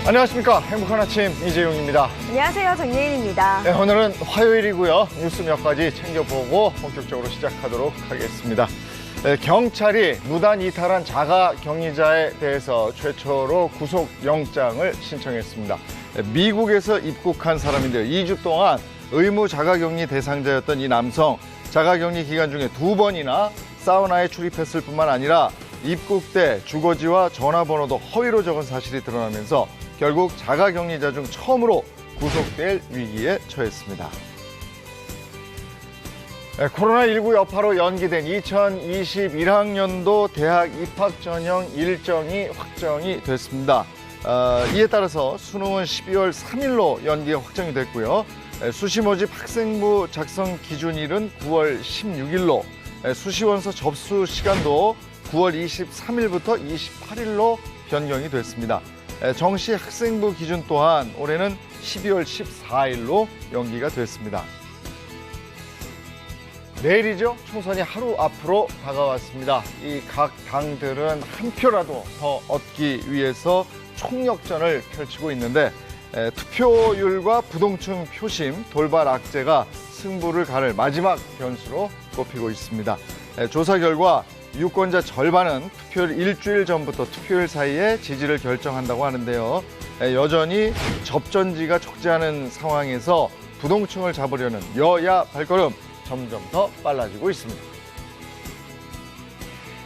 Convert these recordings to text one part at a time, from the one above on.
안녕하십니까. 행복한 아침 이재용입니다. 안녕하세요. 정예인입니다. 네, 오늘은 화요일이고요. 뉴스 몇 가지 챙겨보고 본격적으로 시작하도록 하겠습니다. 네, 경찰이 무단 이탈한 자가 격리자에 대해서 최초로 구속영장을 신청했습니다. 네, 미국에서 입국한 사람인데요. 2주 동안 의무 자가격리 대상자였던 이 남성, 자가격리 기간 중에 2번이나 사우나에 출입했을 뿐만 아니라 입국 때 주거지와 전화번호도 허위로 적은 사실이 드러나면서 결국 자가격리자 중 처음으로 구속될 위기에 처했습니다. 코로나19 여파로 연기된 2021학년도 대학 입학 전형 일정이 확정이 됐습니다. 이에 따라서 수능은 12월 3일로 연기가 확정이 됐고요. 수시 모집 학생부 작성 기준일은 9월 16일로, 수시원서 접수 시간도 9월 23일부터 28일로 변경이 됐습니다. 정시 학생부 기준 또한 올해는 12월 14일로 연기가 됐습니다. 내일이죠. 총선이 하루 앞으로 다가왔습니다. 이 각 당들은 한 표라도 더 얻기 위해서 총력전을 펼치고 있는데 투표율과 부동층 표심, 돌발 악재가 승부를 가를 마지막 변수로 꼽히고 있습니다. 조사 결과 유권자 절반은 투표일 일주일 전부터 투표일 사이에 지지를 결정한다고 하는데요. 여전히 접전지가 적지 않은 상황에서 부동층을 잡으려는 여야 발걸음 점점 더 빨라지고 있습니다.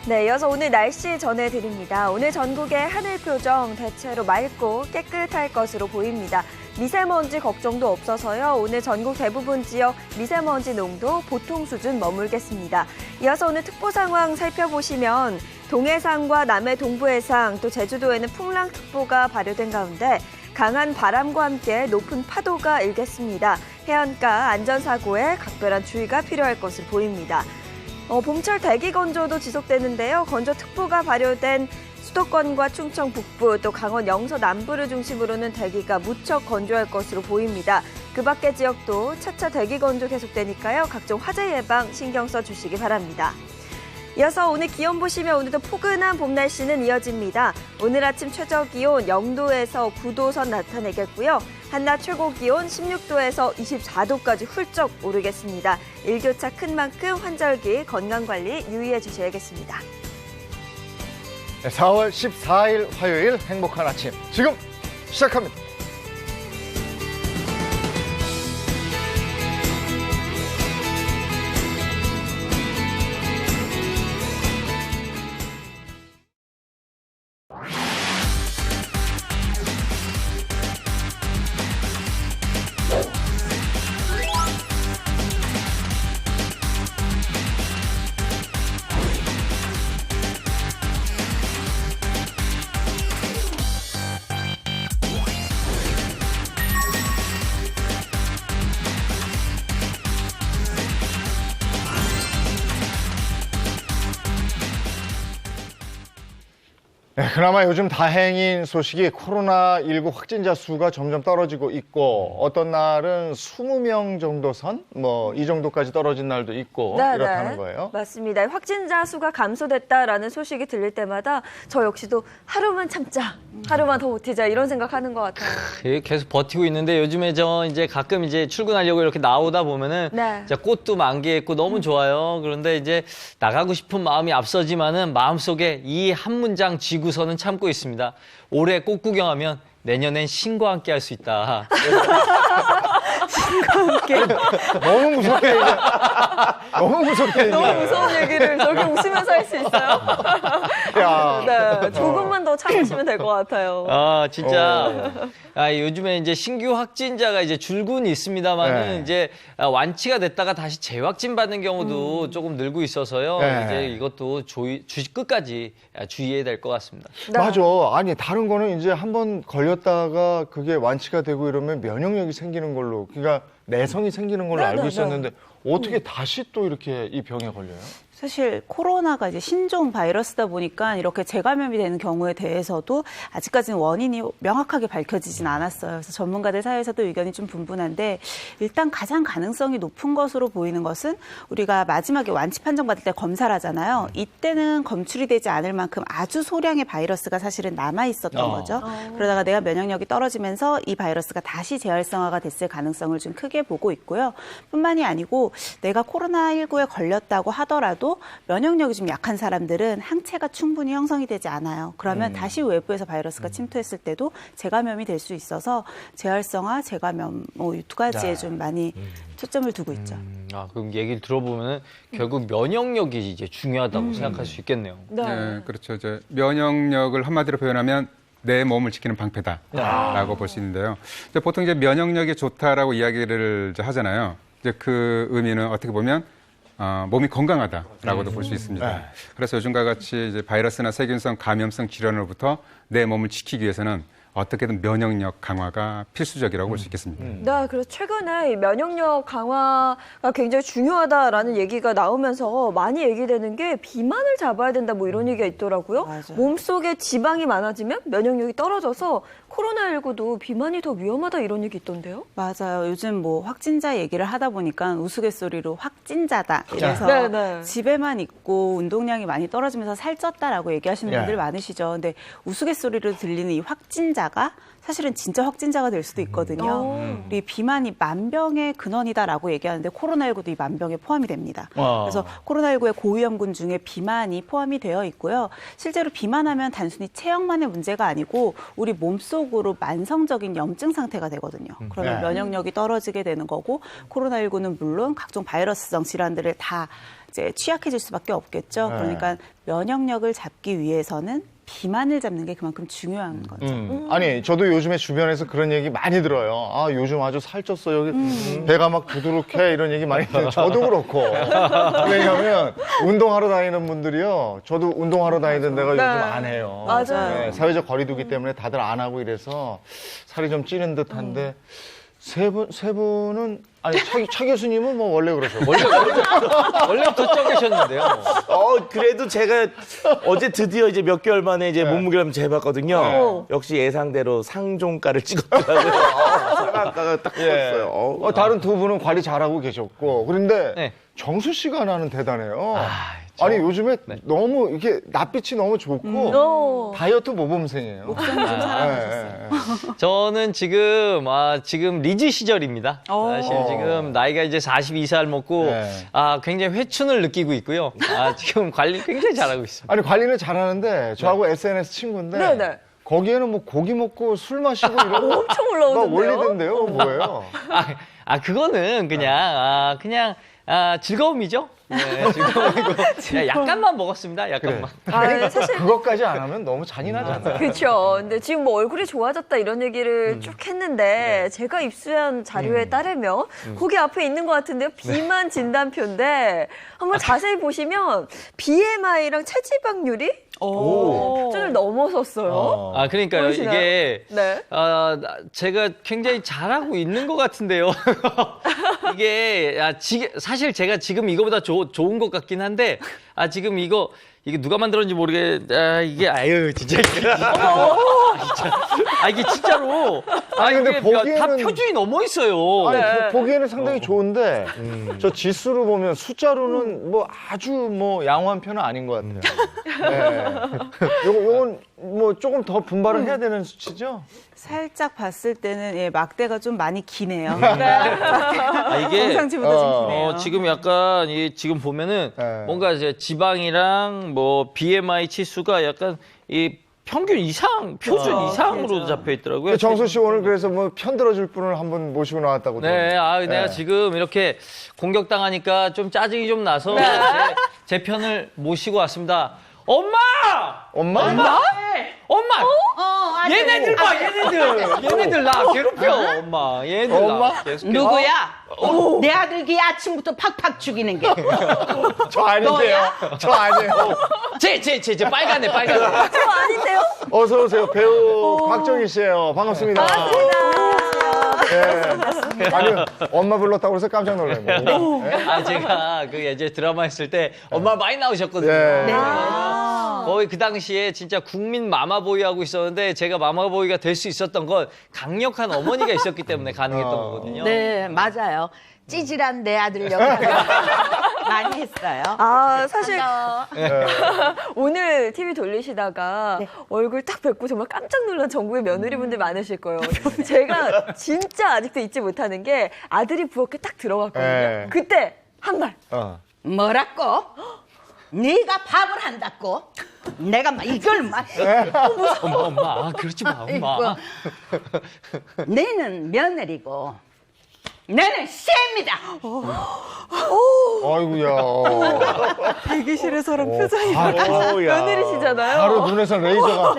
네, 이어서 오늘 날씨 전해드립니다. 오늘 전국의 하늘 표정 대체로 맑고 깨끗할 것으로 보입니다. 미세먼지 걱정도 없어서요. 오늘 전국 대부분 지역 미세먼지 농도 보통 수준 머물겠습니다. 이어서 오늘 특보 상황 살펴보시면 동해상과 남해 동부해상 또 제주도에는 풍랑특보가 발효된 가운데 강한 바람과 함께 높은 파도가 일겠습니다. 해안가 안전사고에 각별한 주의가 필요할 것으로 보입니다. 봄철 대기 건조도 지속되는데요. 건조특보가 발효된 수도권과 충청 북부 또 강원 영서 남부를 중심으로는 대기가 무척 건조할 것으로 보입니다. 그 밖의 지역도 차차 대기 건조 계속되니까요. 각종 화재 예방 신경 써주시기 바랍니다. 이어서 오늘 기온 보시면 오늘도 포근한 봄 날씨는 이어집니다. 오늘 아침 최저기온 0도에서 9도 선 나타내겠고요. 한낮 최고기온 16도에서 24도까지 훌쩍 오르겠습니다. 일교차 큰 만큼 환절기 건강관리 유의해 주셔야겠습니다. 4월 14일 화요일 행복한 아침 지금 시작합니다. 네, 그나마 요즘 다행인 소식이 코로나19 확진자 수가 점점 떨어지고 있고 어떤 날은 20명 정도 선? 이 정도까지 떨어진 날도 있고 이렇다는 거예요. 맞습니다. 확진자 수가 감소됐다라는 소식이 들릴 때마다 저 역시도 하루만 참자, 하루만 더 버티자 이런 생각하는 것 같아요. 계속 버티고 있는데 요즘에 이제 가끔 이제 출근하려고 이렇게 나오다 보면은 진짜 꽃도 만개했고 너무 좋아요. 그런데 이제 나가고 싶은 마음이 앞서지만은 마음속에 이 한 문장 지고서는 참고 있습니다. 올해 꽃 구경하면 내년엔 신과 함께 할 수 있다. 신과 함께. 너무 무섭게 얘기해. 너무 무섭게 얘기해. 너무 무서운 얘기를 저렇게 웃으면서 할 수 있어요? 야. 네, 조금만 더 참으시면 될 것 같아요. 아, 진짜. 요즘에 이제 신규 확진자가 이제 줄곤 있습니다만은 이제 완치가 됐다가 다시 재확진 받는 경우도 조금 늘고 있어서요. 이제 이것도 끝까지 주의해야 될 것 같습니다. 네. 맞아. 아니, 다른 거는 이제 한번 걸렸다가 그게 완치가 되고 이러면 면역력이 생기는 걸로, 그러니까 내성이 생기는 걸로 알고 있었는데 어떻게 다시 또 이렇게 이 병에 걸려요? 사실 코로나가 이제 신종 바이러스다 보니까 이렇게 재감염이 되는 경우에 대해서도 아직까지는 원인이 명확하게 밝혀지진 않았어요. 그래서 전문가들 사이에서도 의견이 좀 분분한데 일단 가장 가능성이 높은 것으로 보이는 것은 우리가 마지막에 완치 판정받을 때 검사를 하잖아요. 이때는 검출이 되지 않을 만큼 아주 소량의 바이러스가 사실은 남아 있었던 거죠. 그러다가 내가 면역력이 떨어지면서 이 바이러스가 다시 재활성화가 됐을 가능성을 좀 크게 보고 있고요. 뿐만이 아니고 내가 코로나19에 걸렸다고 하더라도 면역력이 좀 약한 사람들은 항체가 충분히 형성이 되지 않아요. 그러면 다시 외부에서 바이러스가 침투했을 때도 재감염이 될 수 있어서 재활성화, 재감염 이 두 가지에 좀 많이 초점을 두고 있죠. 그럼 얘기를 들어보면은 결국 면역력이 이제 중요하다고 생각할 수 있겠네요. 네, 그렇죠. 이제 면역력을 한마디로 표현하면 내 몸을 지키는 방패다라고 볼 수 있는데요. 이제 보통 이제 면역력이 좋다라고 이야기를 이제 하잖아요. 이제 그 의미는 어떻게 보면 몸이 건강하다라고도 볼 수 있습니다. 그래서 요즘과 같이 이제 바이러스나 세균성 감염성 질환으로부터 내 몸을 지키기 위해서는 어떻게든 면역력 강화가 필수적이라고 볼 수 있겠습니다. 네, 그래서 최근에 이 면역력 강화가 굉장히 중요하다라는 얘기가 나오면서 많이 얘기되는 게 비만을 잡아야 된다 뭐 이런 얘기가 있더라고요. 맞아요. 몸속에 지방이 많아지면 면역력이 떨어져서 코로나19도 비만이 더 위험하다 이런 얘기 있던데요? 맞아요. 요즘 뭐 확진자 얘기를 하다 보니까 우스갯소리로 확진자다. 이래서 네. 집에만 있고 운동량이 많이 떨어지면서 살쪘다라고 얘기하시는 분들 많으시죠. 근데 우스갯소리로 들리는 이 확진자가 사실은 진짜 확진자가 될 수도 있거든요. 우리 비만이 만병의 근원이다라고 얘기하는데 코로나19도 이 만병에 포함이 됩니다. 그래서 코로나19의 고위험군 중에 비만이 포함이 되어 있고요. 실제로 비만하면 단순히 체형만의 문제가 아니고 우리 몸속으로 만성적인 염증 상태가 되거든요. 그러면 면역력이 떨어지게 되는 거고 코로나19는 물론 각종 바이러스성 질환들을 다 이제 취약해질 수밖에 없겠죠. 그러니까 면역력을 잡기 위해서는 비만을 잡는 게 그만큼 중요한 거죠. 아니, 저도 요즘에 주변에서 그런 얘기 많이 들어요. 아, 요즘 아주 살쪘어. 여기 배가 막 두드룩해. 이런 얘기 많이 들어요. 저도 그렇고. 왜냐하면 운동하러 다니는 분들이요. 저도 운동하러 다니던 데가 요즘 안 해요. 맞아요. 네, 사회적 거리두기 때문에 다들 안 하고 이래서 살이 좀 찌는 듯한데 세 분은 아니 차 교수님은 뭐 원래 그러셔. 원래부터 쪄계셨는데요. 그래도 제가 어제 드디어 이제 몇 개월 만에 이제 몸무게를 한번 재봤거든요. 역시 예상대로 상종가를 찍었더라고요. 상한가가 딱 찍었어요. 다른 두 분은 관리 잘하고 계셨고 그런데 네. 정수 씨가 나는 대단해요. 아니 요즘에 너무 이게 낯빛이 너무 좋고 다이어트 모범생이에요. 목소리 좀 살아나셨어요. 저는 지금 리즈 시절입니다. 사실 지금 나이가 이제 42살 먹고 굉장히 회춘을 느끼고 있고요. 지금 관리 굉장히 잘하고 있습니다. 아니 관리는 잘하는데 저하고 SNS 친구인데 거기에는 뭐 고기 먹고 술 마시고 이런 거 엄청 올라오던데요? 막 올리던데요. 뭐예요? 그거는 그냥 즐거움이죠. 네, 즐거움이고 약간만 먹었습니다. 약간만. 사실 그것까지 안 하면 너무 잔인하잖아요. 그렇죠. 근데 지금 뭐 얼굴이 좋아졌다 이런 얘기를 쭉 했는데 제가 입수한 자료에 따르면 거기 앞에 있는 것 같은데요. 비만 진단표인데 한번 자세히 보시면 BMI랑 체지방률이 를 넘어섰어요. 그러니까요. 보이시나요? 이게 네. 제가 굉장히 잘하고 있는 것 같은데요. 이게 사실 제가 지금 이거보다 좋은 것 같긴 한데 지금 이게 누가 만들었는지 이게 진짜 이게 진짜로 근데 이게 다 표준이 넘어 있어요. 아니, 보기에는 상당히 좋은데 저 지수로 보면 숫자로는 뭐 아주 뭐 양호한 편은 아닌 것 같아요. 요건 뭐 조금 더 분발을 해야 되는 수치죠? 살짝 봤을 때는 막대가 좀 많이 기네요. 이게 평상시보다 좀 기네요. 지금 약간 지금 보면은 뭔가 이제 지방이랑 뭐 BMI 치수가 약간 이 평균 이상, 표준 이상으로 잡혀 있더라고요. 정수 씨 오늘 그래서 뭐 편들어줄 분을 한번 모시고 나왔다고. 네, 내가 지금 이렇게 공격당하니까 좀 짜증이 좀 나서 제 편을 모시고 왔습니다. 엄마! 얘네들 봐, 얘네들 나 괴롭혀, 엄마. 얘네들 나 계속 누구야? 내 아들 이 아침부터 팍팍 죽이는 게. 저 아닌데요. 저 아니에요. 제 빨간애. 저 아닌데요? 어서 오세요. 배우 곽정희 씨예요. 반갑습니다. 반갑습니다. 예. 아니, 엄마 불렀다고 해서 깜짝 놀랐네요. 아, 제가 그 예전에 드라마 했을 때 엄마 많이 나오셨거든요. 예. 거의 그 당시에 진짜 국민 마마보이 하고 있었는데 제가 마마보이가 될 수 있었던 건 강력한 어머니가 있었기 때문에 가능했던 거거든요. 네, 맞아요. 찌질한 내 아들 역할을 많이 했어요. 아, 사실 예. 오늘 TV 돌리시다가 얼굴 딱 뵙고 정말 깜짝 놀란 전국의 며느리분들 많으실 거예요. 제가 진짜 아직도 잊지 못하는 게 아들이 부엌에 딱 들어갔거든요. 네. 그때 한 말. 뭐라고? 네가 밥을 한다고? 내가 막 이걸 막 엄마, 그러지 마, 엄마. 이거. 너는 며느리고 나는 쎄입니다. 아이고야. 대기실에서랑 표정이 어우야. 며느리시잖아요. 바로 눈에서 레이저가.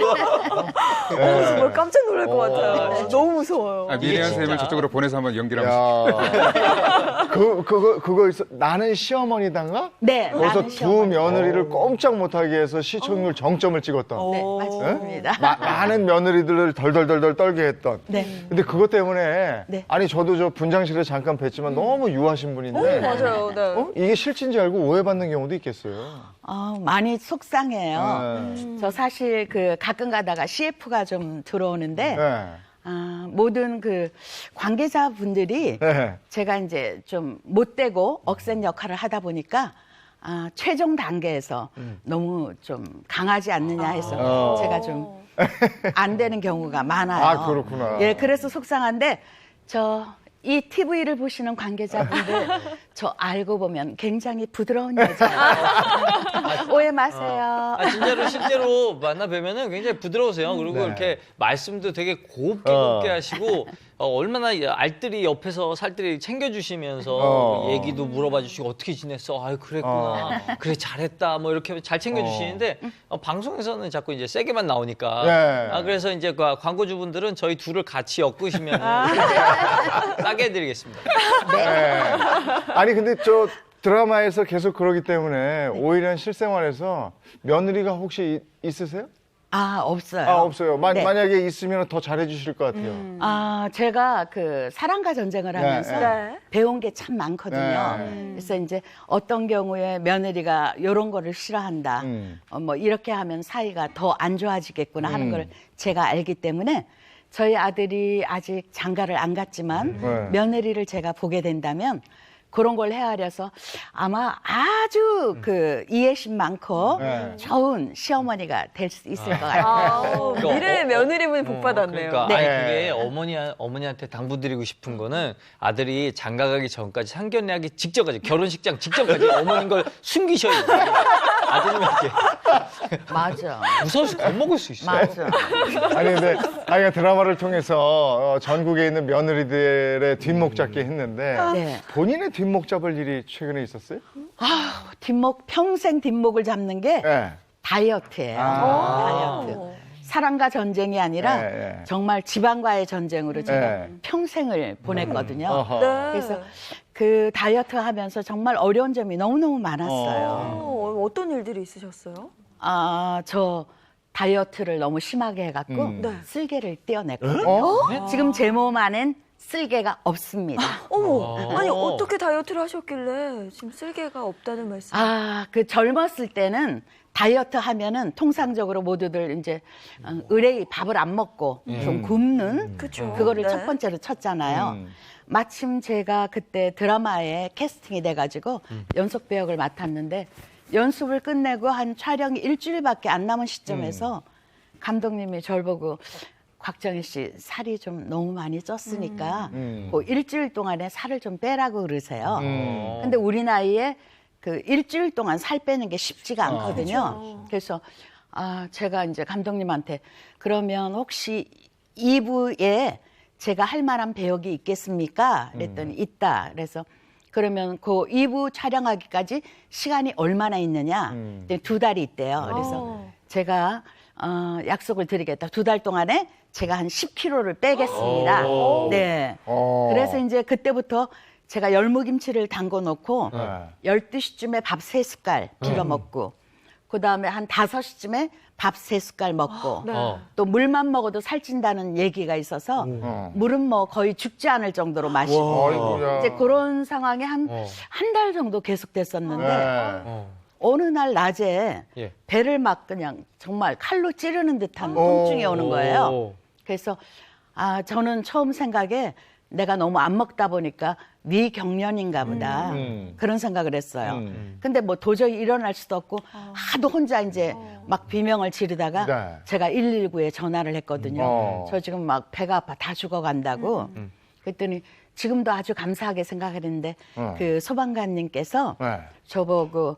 정말 깜짝 놀랄 것 같아요. 너무 무서워요. 미래한 선생님을 저쪽으로 보내서 한번 연기를 한번 야. 그거 있어. 나는 시어머니단가? 네, 거기서 나는 두 시어머니. 며느리를 꼼짝 못하게 해서 시청률 정점을 찍었던. 네, 맞습니다. 많은 며느리들을 덜덜덜덜 떨게 했던. 네. 근데 그것 때문에 네. 아니 저도 저 분장실에 잠깐 뵀지만 너무 유하신 분인데 맞아요. 네. 이게 실진지 알고 오해받는 경우도 있겠어요. 많이 속상해요. 네. 저 사실 그 가끔 가다가 CF가 좀 들어오는데 네. 모든 그 관계자분들이 네. 제가 이제 좀 못되고 억센 역할을 하다 보니까 최종 단계에서 너무 좀 강하지 않느냐 해서 제가 좀 안 되는 경우가 많아요. 아, 그렇구나. 예, 그래서 속상한데 이 TV를 보시는 관계자분들 저 알고 보면 굉장히 부드러운 여자예요. 오해 마세요. 진짜로 실제로 만나 뵈면은 굉장히 부드러우세요. 그리고 이렇게 말씀도 되게 곱게 하시고 얼마나 알뜰히 옆에서 살뜰히 챙겨주시면서 얘기도 물어봐 주시고 어떻게 지냈어? 아유 그랬구나. 그래 잘했다. 뭐 이렇게 잘 챙겨주시는데 방송에서는 자꾸 이제 세게만 나오니까. 네. 그래서 이제 그 광고주분들은 저희 둘을 같이 엮으시면 싸게 해드리겠습니다. 네. 아니 근데 저 드라마에서 계속 그러기 때문에 오히려 실생활에서 며느리가 혹시 있으세요? 없어요. 없어요. 네. 만약에 있으면 더 잘해주실 것 같아요. 제가 그 사랑과 전쟁을 하면서 네. 배운 게 참 많거든요. 그래서 이제 어떤 경우에 며느리가 이런 거를 싫어한다. 뭐 이렇게 하면 사이가 더 안 좋아지겠구나 하는 걸 제가 알기 때문에 저희 아들이 아직 장가를 안 갔지만 며느리를 제가 보게 된다면 그런 걸 헤아려서 아마 아주 그 이해심 많고 좋은 시어머니가 될 수 있을 것 같아요. 미래 며느리분이 복 받았네요. 그러니까 네. 아니 그게 어머니한테 당부드리고 싶은 거는 아들이 장가 가기 전까지 상견례하기 직전까지 결혼식장 직전까지 어머님 걸 숨기셔야 돼요. 아드님한테 맞아. 무서워서 겁먹을 수 있어요. 맞아. 아니 근데 아이가 드라마를 통해서 전국에 있는 며느리들의 뒷목 잡기 했는데 네. 본인의 뒷목 잡을 일이 최근에 있었어요? 평생 뒷목을 잡는 게 네. 다이어트예요. 다이어트. 사랑과 전쟁이 아니라 네. 정말 지방과의 전쟁으로 제가 네. 평생을 보냈거든요. 어허. 네. 그래서 그 다이어트 하면서 정말 어려운 점이 너무너무 많았어요. 어떤 일들이 있으셨어요? 저 다이어트를 너무 심하게 해갖고 네. 쓸개를 떼어냈거든요. 지금 제 몸 안엔 쓸개가 없습니다. 아니 어떻게 다이어트를 하셨길래 지금 쓸개가 없다는 말씀? 그 젊었을 때는 다이어트 하면은 통상적으로 모두들 이제 의뢰이 밥을 안 먹고 좀 굶는 그거를 네. 첫 번째로 쳤잖아요. 마침 제가 그때 드라마에 캐스팅이 돼가지고 연속 배역을 맡았는데 연습을 끝내고 한 촬영이 일주일밖에 안 남은 시점에서 감독님이 저를 보고 곽정희 씨 살이 좀 너무 많이 쪘으니까 그 일주일 동안에 살을 좀 빼라고 그러세요. 근데 우리 나이에 그 일주일 동안 살 빼는 게 쉽지가 않거든요. 그래서 제가 이제 감독님한테 그러면 혹시 2부에 제가 할 만한 배역이 있겠습니까? 그랬더니 있다. 그래서 그러면 그 2부 촬영하기까지 시간이 얼마나 있느냐? 2달이 있대요. 그래서 제가 약속을 드리겠다. 2달 동안에 제가 한 10kg를 빼겠습니다. 네. 그래서 이제 그때부터 제가 열무김치를 담궈 놓고 12시쯤에 밥 3숟갈 빌어 먹고 그다음에 한 5시쯤에 밥 3숟갈 먹고 또 물만 먹어도 살찐다는 얘기가 있어서 물은 뭐 거의 죽지 않을 정도로 마시고 아이고야. 이제 그런 상황이 한 달 정도 계속됐었는데 네. 어느 날 낮에 예. 배를 막 그냥 정말 칼로 찌르는 듯한 통증이 오는 거예요. 그래서 저는 처음 생각에 내가 너무 안 먹다 보니까 위경련인가 보다 그런 생각을 했어요. 근데 뭐 도저히 일어날 수도 없고 하도 혼자 이제 막 비명을 지르다가 네. 제가 119에 전화를 했거든요. 저 지금 막 배가 아파 다 죽어간다고. 그랬더니 지금도 아주 감사하게 생각했는데 그 소방관님께서 네. 저보고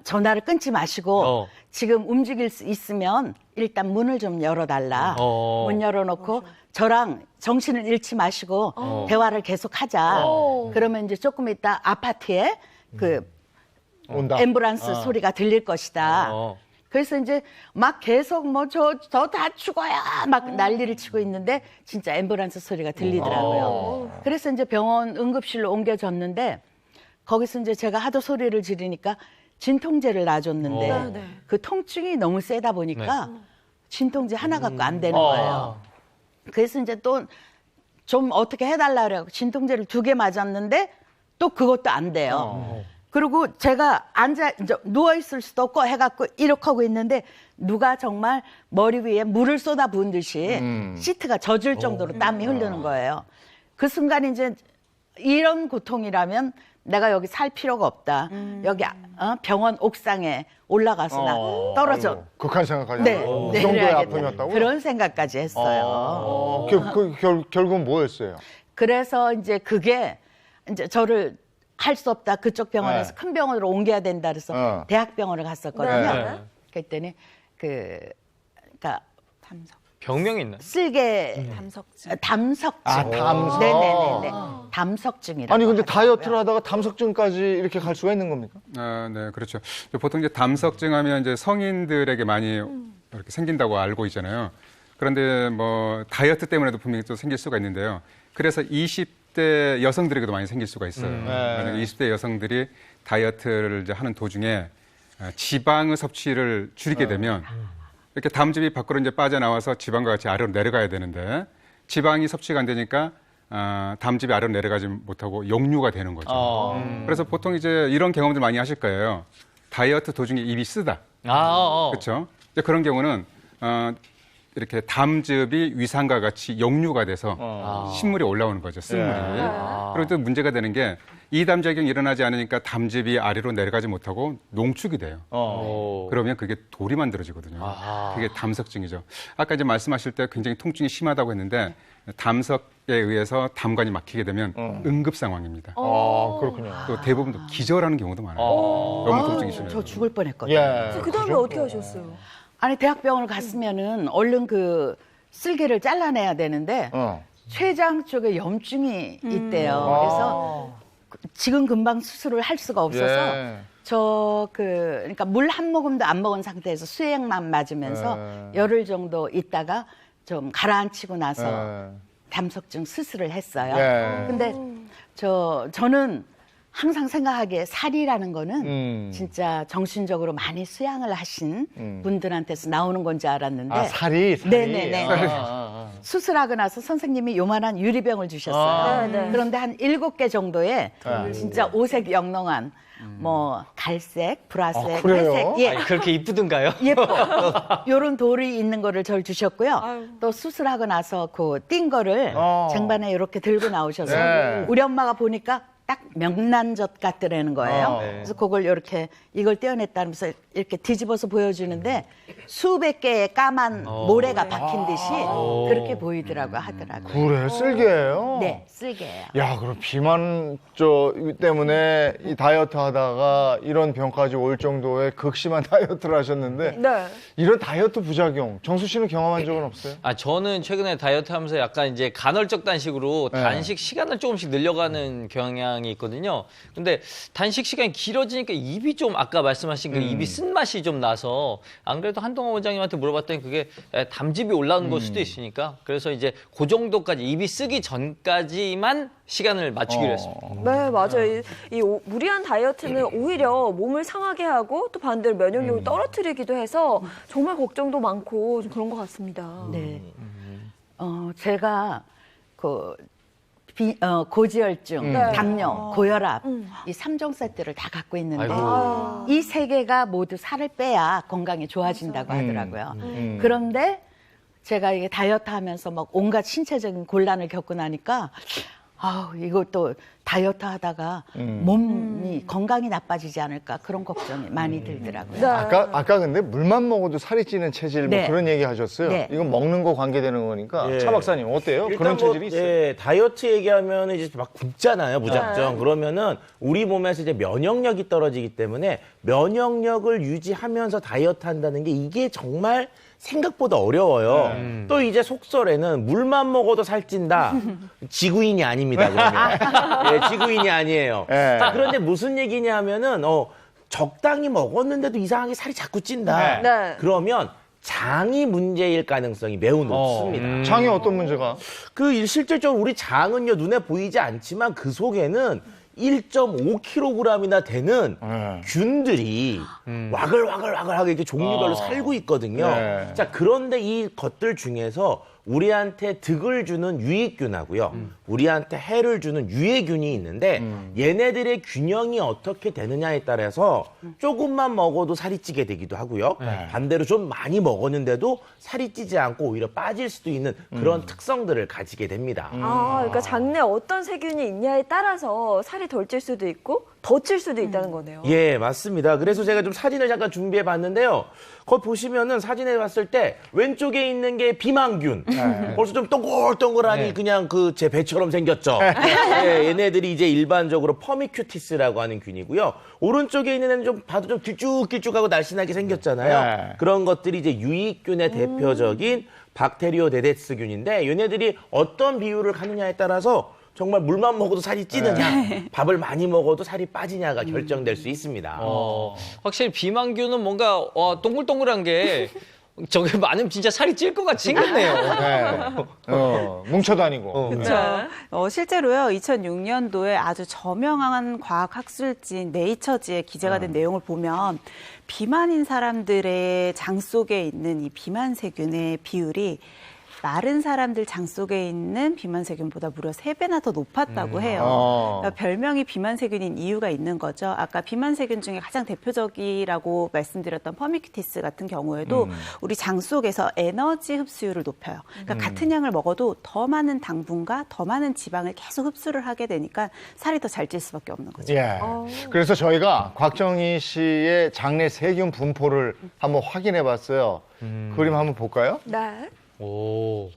전화를 끊지 마시고 지금 움직일 수 있으면 일단 문을 좀 열어달라. 문 열어놓고 저랑 정신을 잃지 마시고 대화를 계속하자. 그러면 이제 조금 있다 아파트에 그 온다. 앰뷸런스 소리가 들릴 것이다. 그래서 이제 막 계속 뭐 저 다 죽어야 막 난리를 치고 있는데 진짜 앰뷸런스 소리가 들리더라고요. 그래서 이제 병원 응급실로 옮겨졌는데 거기서 이제 제가 하도 소리를 지르니까 진통제를 놔줬는데 그 통증이 너무 세다 보니까 진통제 하나 갖고 안 되는 거예요. 그래서 이제 또 좀 어떻게 해달라 그래요. 진통제를 2개 맞았는데 또 그것도 안 돼요. 그리고 제가 이제 누워있을 수도 없고 해갖고 이렇게 하고 있는데 누가 정말 머리 위에 물을 쏟아 부은 듯이 시트가 젖을 정도로 땀이 흐르는 거예요. 그 순간 이제 이런 고통이라면 내가 여기 살 필요가 없다. 여기 병원 옥상에 올라가서 나 떨어져. 아이고, 극한 생각까지. 네, 하고. 네, 그 정도의 그래야겠다. 아픔이었다고요? 그런 생각까지 했어요. 결국은 뭐였어요? 그래서 이제 그게 이제 저를 할 수 없다. 그쪽 병원에서 큰 병원으로 옮겨야 된다 그래서 대학병원을 갔었거든요. 네. 그랬더니 그러니까 병명이 있나요? 쓸개 담석증. 담석증. 담석. 네네네. 담석증이라고. 아니 근데 하더라고요. 다이어트를 하다가 담석증까지 이렇게 갈 수가 있는 겁니까? 네, 그렇죠. 보통 이제 담석증 하면 이제 성인들에게 많이 이렇게 생긴다고 알고 있잖아요. 그런데 뭐 다이어트 때문에도 분명히 또 생길 수가 있는데요. 그래서 20대 여성들에게도 많이 생길 수가 있어요. 만약에 20대 여성들이 다이어트를 이제 하는 도중에 지방의 섭취를 줄이게 되면 이렇게 담즙이 밖으로 이제 빠져나와서 지방과 같이 아래로 내려가야 되는데 지방이 섭취가 안 되니까 담즙이 아래로 내려가지 못하고 역류가 되는 거죠. 그래서 보통 이제 이런 경험들 많이 하실 거예요. 다이어트 도중에 입이 쓰다. 그렇죠? 이제 그런 경우는 이렇게 담즙이 위산과 같이 역류가 돼서 신물이 올라오는 거죠. 쓴물이. 그리고 또 문제가 되는 게 이담작용이 일어나지 않으니까 담즙이 아래로 내려가지 못하고 농축이 돼요. 그러면 그게 돌이 만들어지거든요. 그게 담석증이죠. 아까 이제 말씀하실 때 굉장히 통증이 심하다고 했는데 담석에 의해서 담관이 막히게 되면 응급 상황입니다. 그렇군요. 또 대부분 또 기절하는 경우도 많아요. 너무 통증이 심해요. 저 죽을 뻔했거든요. 예. 그 다음에 어떻게 하셨어요? 아니 대학병원을 갔으면은 얼른 그 쓸개를 잘라내야 되는데 췌장 쪽에 염증이 있대요. 그래서 지금 금방 수술을 할 수가 없어서 그러니까 물 한 모금도 안 먹은 상태에서 수액만 맞으면서 열흘 정도 있다가 좀 가라앉히고 나서 담석증 수술을 했어요. 근데 저는 항상 생각하기에 살이라는 거는 진짜 정신적으로 많이 수양을 하신 분들한테서 나오는 건지 알았는데 살이? 네네네. 수술하고 나서 선생님이 요만한 유리병을 주셨어요. 그런데 한 7개 정도의 진짜 오색 영롱한 뭐 갈색, 보라색, 회색, 아니, 그렇게 이쁘든가요? 예뻐. 요런 돌이 있는 거를 절 주셨고요. 또 수술하고 나서 그 띈 거를 쟁반에 이렇게 들고 나오셔서 우리 엄마가 보니까 딱 명란젓 같더라는 거예요. 그래서 그걸 이렇게 이걸 떼어냈다면서 이렇게 뒤집어서 보여주는데 수백 개의 까만 모래가 박힌 듯이 그렇게 보이더라고 하더라고요. 그래, 쓸개예요? 네, 쓸개예요. 야, 그럼 비만 때문에 이 다이어트 하다가 이런 병까지 올 정도의 극심한 다이어트를 하셨는데 이런 다이어트 부작용 정수 씨는 경험한 적은 없어요? 저는 최근에 다이어트 하면서 약간 이제 간헐적 단식으로 단식 시간을 조금씩 늘려가는 경향이 경향이 있거든요. 근데 단식 시간이 길어지니까 입이 좀 아까 말씀하신 그 입이 쓴맛이 좀 나서 안 그래도 한동안 원장님한테 물어봤더니 그게 담즙이 올라오는 걸 수도 있으니까 그래서 이제 그 정도까지 입이 쓰기 전까지만 시간을 맞추기로 했습니다. 네, 맞아요. 무리한 다이어트는 오히려 몸을 상하게 하고 또 반대로 면역력을 떨어뜨리기도 해서 정말 걱정도 많고 좀 그런 것 같습니다. 네. 제가 고지혈증, 당뇨, 고혈압 이 3종 세트를 다 갖고 있는데 이 세 개가 모두 살을 빼야 건강이 좋아진다고 하더라고요. 그런데 제가 이게 다이어트 하면서 막 온갖 신체적인 곤란을 겪고 나니까 이것도 다이어트 하다가 몸이 건강이 나빠지지 않을까 그런 걱정이 많이 들더라고요. 네. 아까 근데 물만 먹어도 살이 찌는 체질 뭐 네. 그런 얘기 하셨어요. 네. 이건 먹는 거 관계되는 거니까 예. 차 박사님 어때요? 그런 체질이 있어요? 예, 다이어트 얘기하면 이제 막 굶잖아요, 무작정. 그러면은 우리 몸에서 이제 면역력이 떨어지기 때문에 면역력을 유지하면서 다이어트 한다는 게 이게 정말 생각보다 어려워요. 또 이제 속설에는 물만 먹어도 살찐다. 지구인이 아닙니다. 그러면. 예, 지구인이 아니에요. 예. 자, 그런데 무슨 얘기냐 하면은 적당히 먹었는데도 이상하게 살이 자꾸 찐다. 네. 그러면 장이 문제일 가능성이 매우 높습니다. 장에 어떤 문제가? 실질적으로 우리 장은요, 눈에 보이지 않지만 그 속에는 1.5kg이나 되는 균들이 와글와글하게 이렇게 종류별로 살고 있거든요. 네. 자, 그런데 이 것들 중에서 우리한테 득을 주는 유익균하고요. 우리한테 해를 주는 유해균이 있는데 얘네들의 균형이 어떻게 되느냐에 따라서 조금만 먹어도 살이 찌게 되기도 하고요. 반대로 좀 많이 먹었는데도 살이 찌지 않고 오히려 빠질 수도 있는 그런 특성들을 가지게 됩니다. 그러니까 장내에 어떤 세균이 있냐에 따라서 살이 덜 찔 수도 있고 더 찔 수도 있다는 거네요. 예, 맞습니다. 그래서 제가 좀 사진을 잠깐 준비해 봤는데요. 거기 보시면은 사진에 봤을 때 왼쪽에 있는 게 비만균. 벌써 좀 동글동글하니 그냥 제 배처럼 생겼죠. 예, 얘네들이 이제 일반적으로 퍼미큐티스라고 하는 균이고요. 오른쪽에 있는 애는 좀 봐도 좀 길쭉길쭉하고 날씬하게 생겼잖아요. 그런 것들이 이제 유익균의 대표적인 박테리오데데스균인데 얘네들이 어떤 비율을 가느냐에 따라서 정말 물만 먹어도 살이 찌느냐, 밥을 많이 먹어도 살이 빠지냐가 결정될 수 있습니다. 확실히 비만균은 뭔가 동글동글한 게 저게 많으면 진짜 살이 찔 것 같이 생겼네요. 뭉쳐 다니고. 실제로요, 2006년도에 아주 저명한 과학학술지인 네이처지에 기재가 된 내용을 보면 비만인 사람들의 장 속에 있는 이 비만세균의 비율이 마른 사람들 장 속에 있는 비만세균보다 무려 3배나 더 높았다고 해요. 그러니까 별명이 비만세균인 이유가 있는 거죠. 아까 비만세균 중에 가장 대표적이라고 말씀드렸던 퍼미큐티스 같은 경우에도 우리 장 속에서 에너지 흡수율을 높여요. 그러니까 같은 양을 먹어도 더 많은 당분과 더 많은 지방을 계속 흡수를 하게 되니까 살이 더 잘 찔 수밖에 없는 거죠. 예. 그래서 저희가 곽정희 씨의 장내 세균 분포를 한번 확인해 봤어요. 그림 한번 볼까요? 네. 오.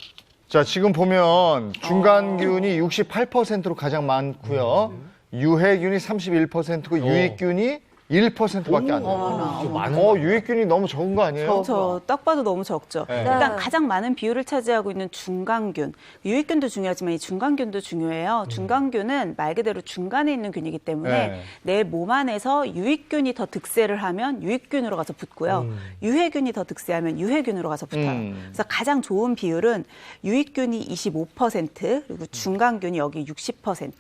자, 지금 보면 중간균이 68%로 가장 많고요. 유해균이 31%고 유익균이 1%밖에 안 돼요. 유익균이 너무 적은 거 아니에요? 딱 봐도 너무 적죠. 네. 일단 가장 많은 비율을 차지하고 있는 중간균. 유익균도 중요하지만 이 중간균도 중요해요. 중간균은 말 그대로 중간에 있는 균이기 때문에 내 몸 안에서 유익균이 더 득세를 하면 유익균으로 가서 붙고요. 유해균이 더 득세하면 유해균으로 가서 붙어요. 그래서 가장 좋은 비율은 유익균이 25% 그리고 중간균이 여기 60%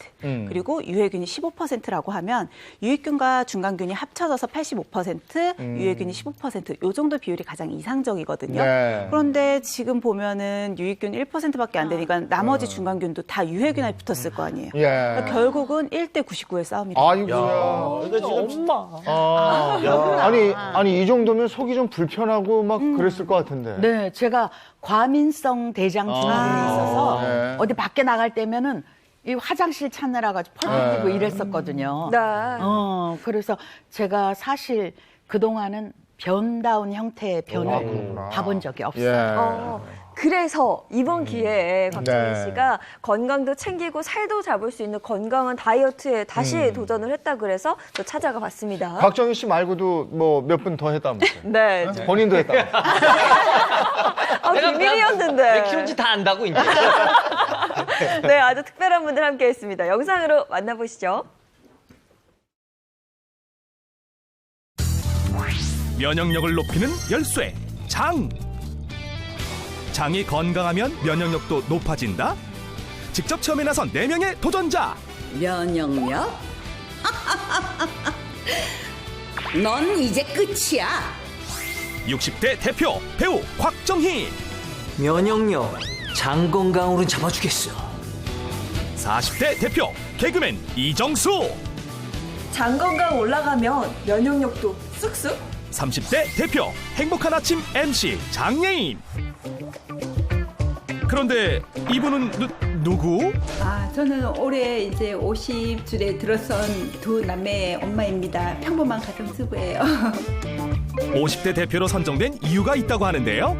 그리고 유해균이 15%라고 하면 유익균과 중간균이 합쳐져서 85%, 유해균이 15%, 이 정도 비율이 가장 이상적이거든요. 네. 그런데 지금 보면은 유익균 1%밖에 안 되니까 나머지 중간균도 다 유해균에 붙었을 거 아니에요. 그러니까 결국은 1대 99의 싸움이다. 아이고야. 근데 지금 아니 이 정도면 속이 좀 불편하고 막 그랬을 것 같은데. 네, 제가 과민성 대장증이 있어서 어디 밖에 나갈 때면은 이 화장실 찾느라가 펄펄 뛰고 이랬었거든요. 네. 그래서 제가 사실 그동안은 변다운 형태의 변을 봐본 적이 없어요. 그래서 이번 기회에 곽정희 씨가 건강도 챙기고 살도 잡을 수 있는 건강한 다이어트에 다시 도전을 했다 그래서 또 찾아가 봤습니다. 곽정희 씨 말고도 뭐 몇 분 더 했다면서요? 네. 본인도 했다면서요? 비밀이었는데. 내 키운지 다 안다고 이제. 네, 아주 특별한 분들 함께했습니다. 영상으로 만나보시죠. 면역력을 높이는 열쇠, 장. 장이 건강하면 면역력도 높아진다. 직접 체험에 나선 4명의 도전자. 면역력? 넌 이제 끝이야. 60대 대표 배우 곽정희. 면역력 장 건강으로 잡아주겠어. 40대 대표 개그맨 이정수. 장 건강 올라가면 면역력도 쑥쑥. 30대 대표 행복한 아침 MC 장예인. 그런데 이분은 누구? 저는 올해 이제 50줄에 들어선 두 남매의 엄마입니다. 평범한 가정주부예요. 50대 대표로 선정된 이유가 있다고 하는데요.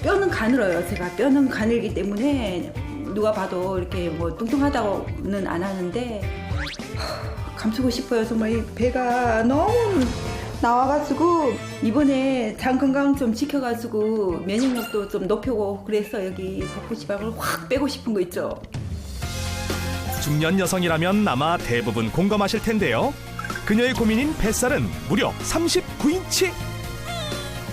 뼈는 가늘어요. 제가 뼈는 가늘기 때문에 누가 봐도 이렇게 뭐 뚱뚱하다고는 안 하는데 감추고 싶어요. 정말 배가 너무 나와가지고 이번에 장 건강 좀 지켜가지고 면역력도 좀 높이고 그래서 여기 복부지방을 확 빼고 싶은 거 있죠. 중년 여성이라면 아마 대부분 공감하실 텐데요. 그녀의 고민인 뱃살은 무려 39인치.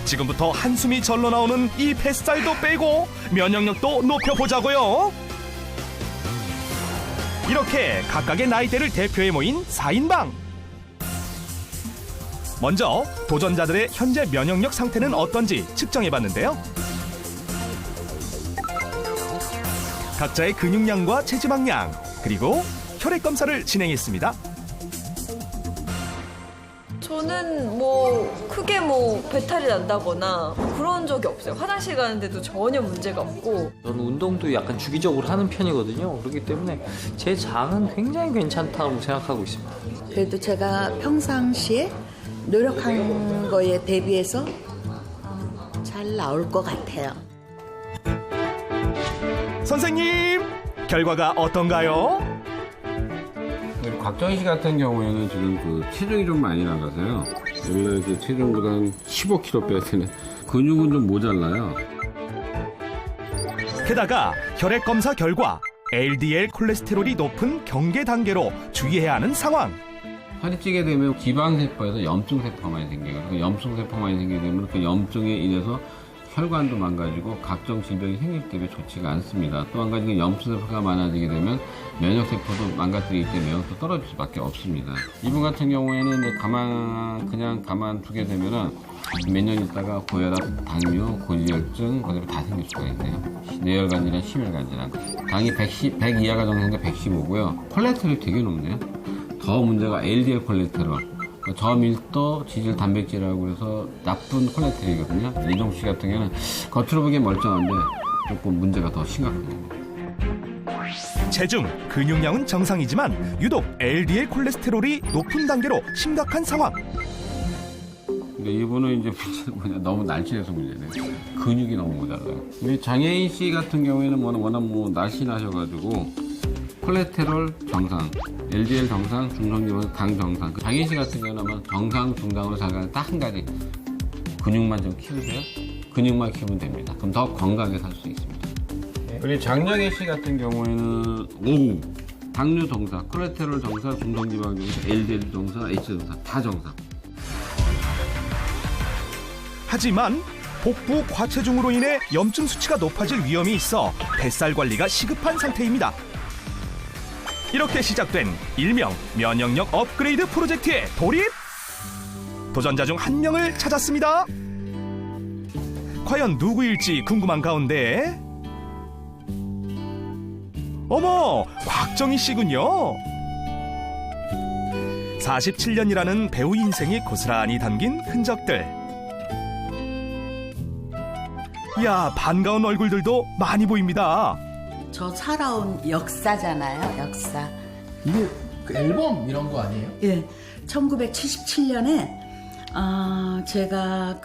지금부터 한숨이 절로 나오는 이 뱃살도 빼고 면역력도 높여보자고요. 이렇게 각각의 나이대를 대표해 모인 4인방. 먼저 도전자들의 현재 면역력 상태는 어떤지 측정해봤는데요. 각자의 근육량과 체지방량, 그리고 혈액 검사를 진행했습니다. 저는 크게 배탈이 난다거나 그런 적이 없어요. 화장실 가는데도 전혀 문제가 없고. 저는 운동도 약간 주기적으로 하는 편이거든요. 그렇기 때문에 제 장은 굉장히 괜찮다고 생각하고 있습니다. 그래도 제가 평상시에 노력한 거에 대비해서 잘 나올 것 같아요. 선생님, 결과가 어떤가요? 곽정희 씨 같은 경우에는 지금 체중이 좀 많이 나가서요. 원래 체중보다 한 15kg 빼야 되는 근육은 좀 모자라요. 게다가 혈액 검사 결과 LDL 콜레스테롤이 높은 경계 단계로 주의해야 하는 상황. 살이 찌게 되면 지방세포에서 염증세포가 많이 생겨요. 그 염증세포가 많이 생기게 되면 그 염증에 인해서 혈관도 망가지고 각종 질병이 생기기 때문에 좋지가 않습니다. 또 한 가지는 염증세포가 많아지게 되면 면역세포도 망가뜨리기 때문에 면역도 떨어질 수밖에 없습니다. 이분 같은 경우에는 이제 그냥 가만두게 되면은 몇 년 있다가 고혈압, 당뇨, 고지혈증, 그다음에 다 생길 수가 있네요. 뇌혈관이나 심혈관이나 당이 100 이하가 정상인데 115고요. 콜레스테롤이 되게 높네요. 더 문제가 LDL 콜레스테롤. 저밀도 지질 단백질이라고 해서 나쁜 콜레스테롤이거든요. 이정수 씨 같은 경우는 겉으로 보기엔 멀쩡한데 조금 문제가 더 심각합니다. 체중, 근육량은 정상이지만 유독 LDL 콜레스테롤이 높은 단계로 심각한 상황. 근데 이분은 이제 문제는 너무 날씬해서 문제네요. 근육이 너무 모자라요. 근데 장혜인 씨 같은 경우에는 워낙 날씬하셔가지고 콜레스테롤 정상, LDL 정상, 중성지방 당 정상. 장혜인 씨 같은 경우는 아마 정상, 중상으로 살아가는 딱 한 가지. 근육만 좀 키우세요. 근육만 키우면 됩니다. 그럼 더 건강하게 살 수 있습니다. 우리 장영애 씨 같은 경우에는 당뇨 정상, 콜레스테롤 정상, 중성지방 정상, LDL 정상, H 정상 다 정상. 하지만 복부 과체중으로 인해 염증 수치가 높아질 위험이 있어 뱃살 관리가 시급한 상태입니다. 이렇게 시작된 일명 면역력 업그레이드 프로젝트에 돌입! 도전자 중 한 명을 찾았습니다. 과연 누구일지 궁금한 가운데 어머, 곽정희 씨군요. 47년이라는 배우 인생이 고스란히 담긴 흔적들. 이야, 반가운 얼굴들도 많이 보입니다. 저 살아온 역사잖아요, 역사. 이게 앨범 이런 거 아니에요? 예, 1977년에 제가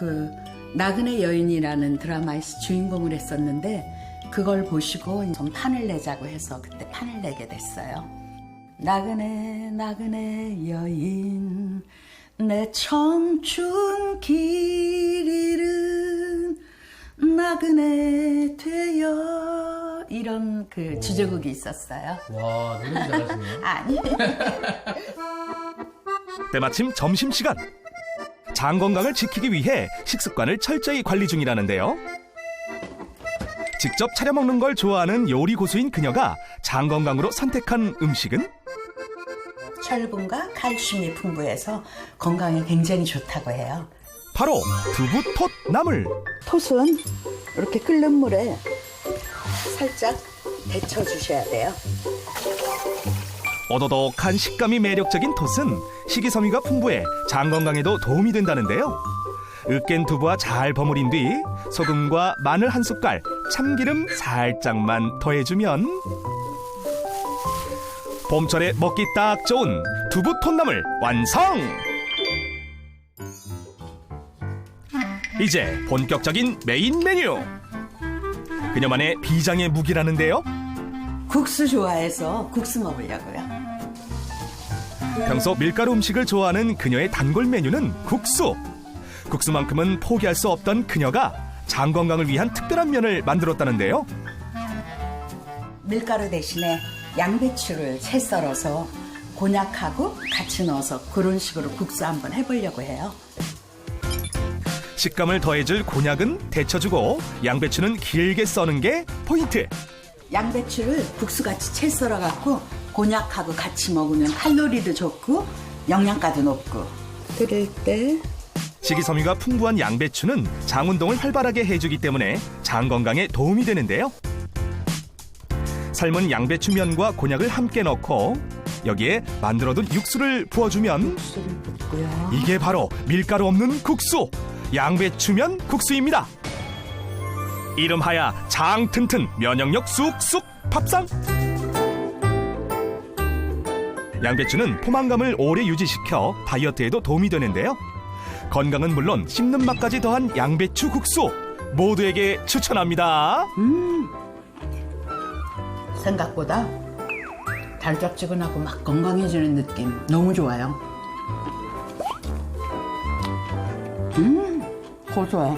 나그네 여인이라는 드라마에서 주인공을 했었는데 그걸 보시고 좀 판을 내자고 해서 그때 판을 내게 됐어요. 나그네 여인 내 청춘 길 잃은 나그네 되어 이런 그 주제곡이 있었어요. 와, 노래 잘하시네요. 아니. 때마침 점심시간. 장 건강을 지키기 위해 식습관을 철저히 관리 중이라는데요. 직접 차려 먹는 걸 좋아하는 요리 고수인 그녀가 장 건강으로 선택한 음식은? 철분과 칼슘이 풍부해서 건강에 굉장히 좋다고 해요. 바로 두부 톳 나물. 톳은 이렇게 끓는 물에 살짝 데쳐주셔야 돼요. 오도독한 식감이 매력적인 톳은 식이섬유가 풍부해 장 건강에도 도움이 된다는데요. 으깬 두부와 잘 버무린 뒤 소금과 마늘 한 숟갈, 참기름 살짝만 더해주면 봄철에 먹기 딱 좋은 두부 톳나물 완성! 이제 본격적인 메인 메뉴! 그녀만의 비장의 무기라는데요. 국수 좋아해서 국수 먹으려고요. 평소 밀가루 음식을 좋아하는 그녀의 단골 메뉴는 국수. 국수만큼은 포기할 수 없던 그녀가 장 건강을 위한 특별한 면을 만들었다는데요. 밀가루 대신에 양배추를 채 썰어서 곤약하고 같이 넣어서 그런 식으로 국수 한번 해보려고 해요. 식감을 더해줄 곤약은 데쳐주고 양배추는 길게 써는 게 포인트. 양배추를 국수같이 채 썰어갖고 곤약하고 같이 먹으면 칼로리도 좋고 영양가도 높고. 끓일 때 식이섬유가 풍부한 양배추는 장 운동을 활발하게 해주기 때문에 장 건강에 도움이 되는데요. 삶은 양배추면과 곤약을 함께 넣고 여기에 만들어둔 육수를 부어주면 이게 바로 밀가루 없는 국수, 양배추면 국수입니다. 이름하야 장 튼튼 면역력 쑥쑥 밥상. 양배추는 포만감을 오래 유지시켜 다이어트에도 도움이 되는데요. 건강은 물론 씹는 맛까지 더한 양배추 국수 모두에게 추천합니다. 생각보다 달짝지근하고 막 건강해지는 느낌 너무 좋아요. 고소해.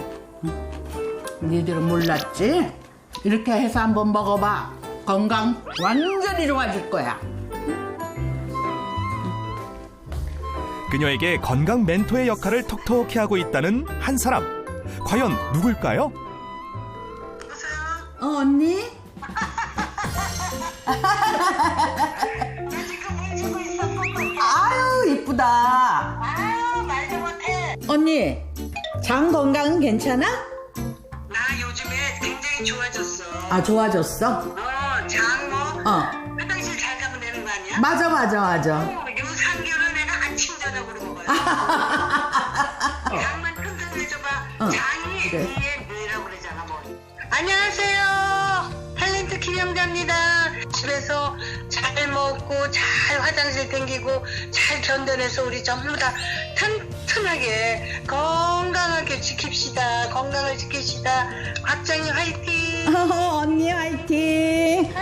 니들은 몰랐지? 이렇게 해서 한번 먹어봐. 건강 완전히 좋아질 거야. 그녀에게 건강 멘토의 역할을 톡톡히 하고 있다는 한 사람. 과연 누굴까요? 언니? 아유 이쁘다. 아유 말도 못해. 언니, 장 건강은 괜찮아? 나 요즘에 굉장히 좋아졌어. 아 좋아졌어? 장 뭐? 화장실 잘 가면 되는 거 아니야? 맞아. 유산균을 내가 아침 저녁으로 먹어요. 장만 튼튼해져봐. 장이 그래. 이게 뭐라고 그러잖아 뭐. 안녕하세요. 탤런트 김영자입니다. 집에서 잘 먹고 잘 화장실 댕기고 잘 견뎌내서 우리 전부 다 튼튼하게 건강하게 지킵시다. 건강을 지킵시다. 곽장이 화이팅. 언니 화이팅.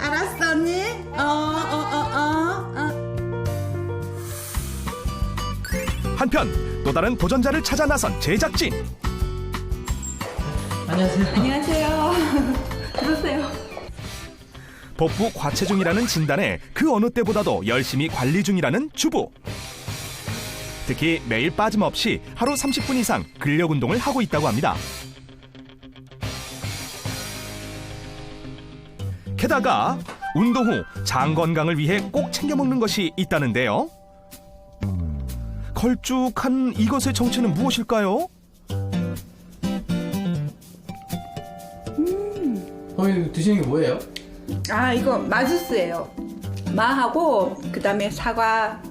알았어 언니. 한편 또 다른 도전자를 찾아 나선 제작진. 안녕하세요. 들어오세요. 복부 과체중이라는 진단에 그 어느 때보다도 열심히 관리 중이라는 주부. 특히 매일 빠짐없이 하루 30분 이상 근력 운동을 하고 있다고 합니다. 게다가 운동 후 장 건강을 위해 꼭 챙겨 먹는 것이 있다는데요. 걸쭉한 이것의 정체는 무엇일까요? 어머니 드시는 게 뭐예요? 아 이거 마주스예요. 마하고 그다음에 사과,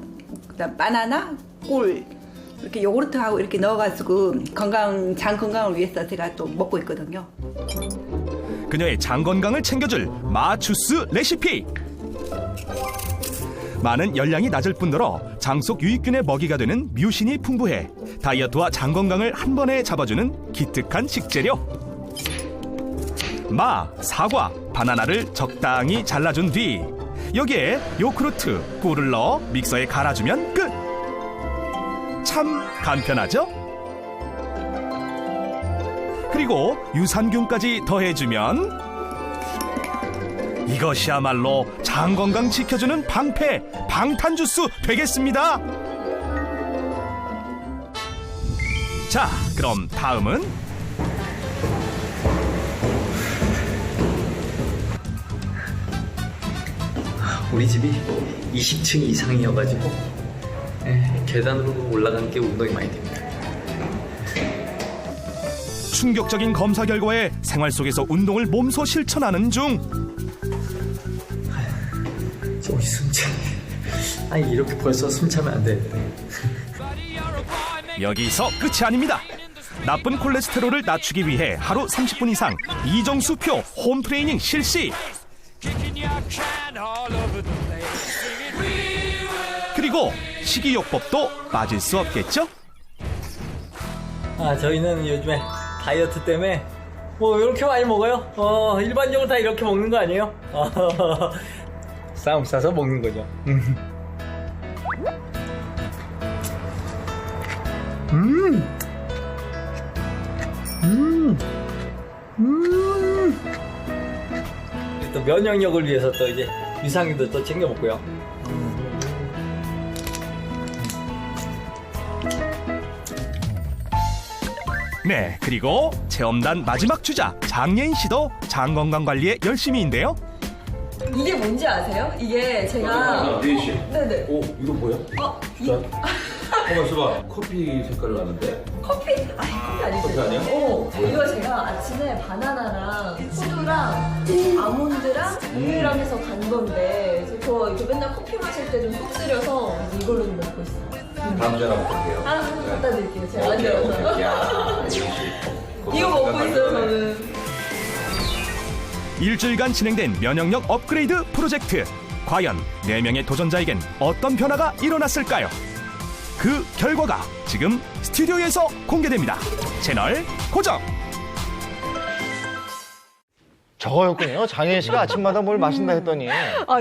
그다음 바나나, 꿀 이렇게 요구르트하고 이렇게 넣어가지고 장 건강을 위해서 제가 또 먹고 있거든요. 그녀의 장 건강을 챙겨줄 마주스 레시피. 많은 열량이 낮을 뿐더러 장 속 유익균의 먹이가 되는 뮤신이 풍부해 다이어트와 장 건강을 한 번에 잡아주는 기특한 식재료. 마, 사과, 바나나를 적당히 잘라준 뒤 여기에 요구르트, 꿀을 넣어 믹서에 갈아주면 끝! 참 간편하죠? 그리고 유산균까지 더해주면 이것이야말로 장 건강 지켜주는 방패, 방탄주스 되겠습니다. 자, 그럼 다음은 우리 집이 20층 이상이어가지고 계단으로 올라가는 게 운동이 많이 됩니다. 충격적인 검사 결과에 생활 속에서 운동을 몸소 실천하는 중. 저기 숨차. 아니 이렇게 벌써 숨차면 안 돼. 여기서 끝이 아닙니다. 나쁜 콜레스테롤을 낮추기 위해 하루 30분 이상 이정수표 홈트레이닝 실시. 그리고 식이요법도 빠질 수 없겠죠? 저희는 요즘에 다이어트 때문에 뭐 이렇게 많이 먹어요. 일반적으로 다 이렇게 먹는 거 아니에요? 싸움 싸서 먹는 거죠. 또 면역력을 위해서 또 이제 유산균도 또 챙겨 먹고요. 네, 그리고 체험단 마지막 주자 장예인 씨도 장 건강 관리에 열심히인데요. 이게 뭔지 아세요? 이게 제가 네네. 오, 이거 뭐야? 가만 있어봐. 커피 색깔을 나는데? 커피? 아니 커피 아니죠. 커피 아니야? 이거 제가 아침에 바나나랑 호두랑 아몬드랑 우유랑 해서 간 건데 저 이렇게 맨날 커피 마실 때 좀 속 쓰려서 이걸로 좀 먹고 있어요. 다음 전화 볼게요. 갖다 드릴게요. 제가 안 들어서. 야, 이거 먹고 있어요 저는. 일주일간 진행된 면역력 업그레이드 프로젝트. 과연 4명의 도전자에겐 어떤 변화가 일어났을까요? 그 결과가 지금 스튜디오에서 공개됩니다. 채널 고정! 저거였군요. 장혜인 씨가 아침마다 뭘 마신다 했더니.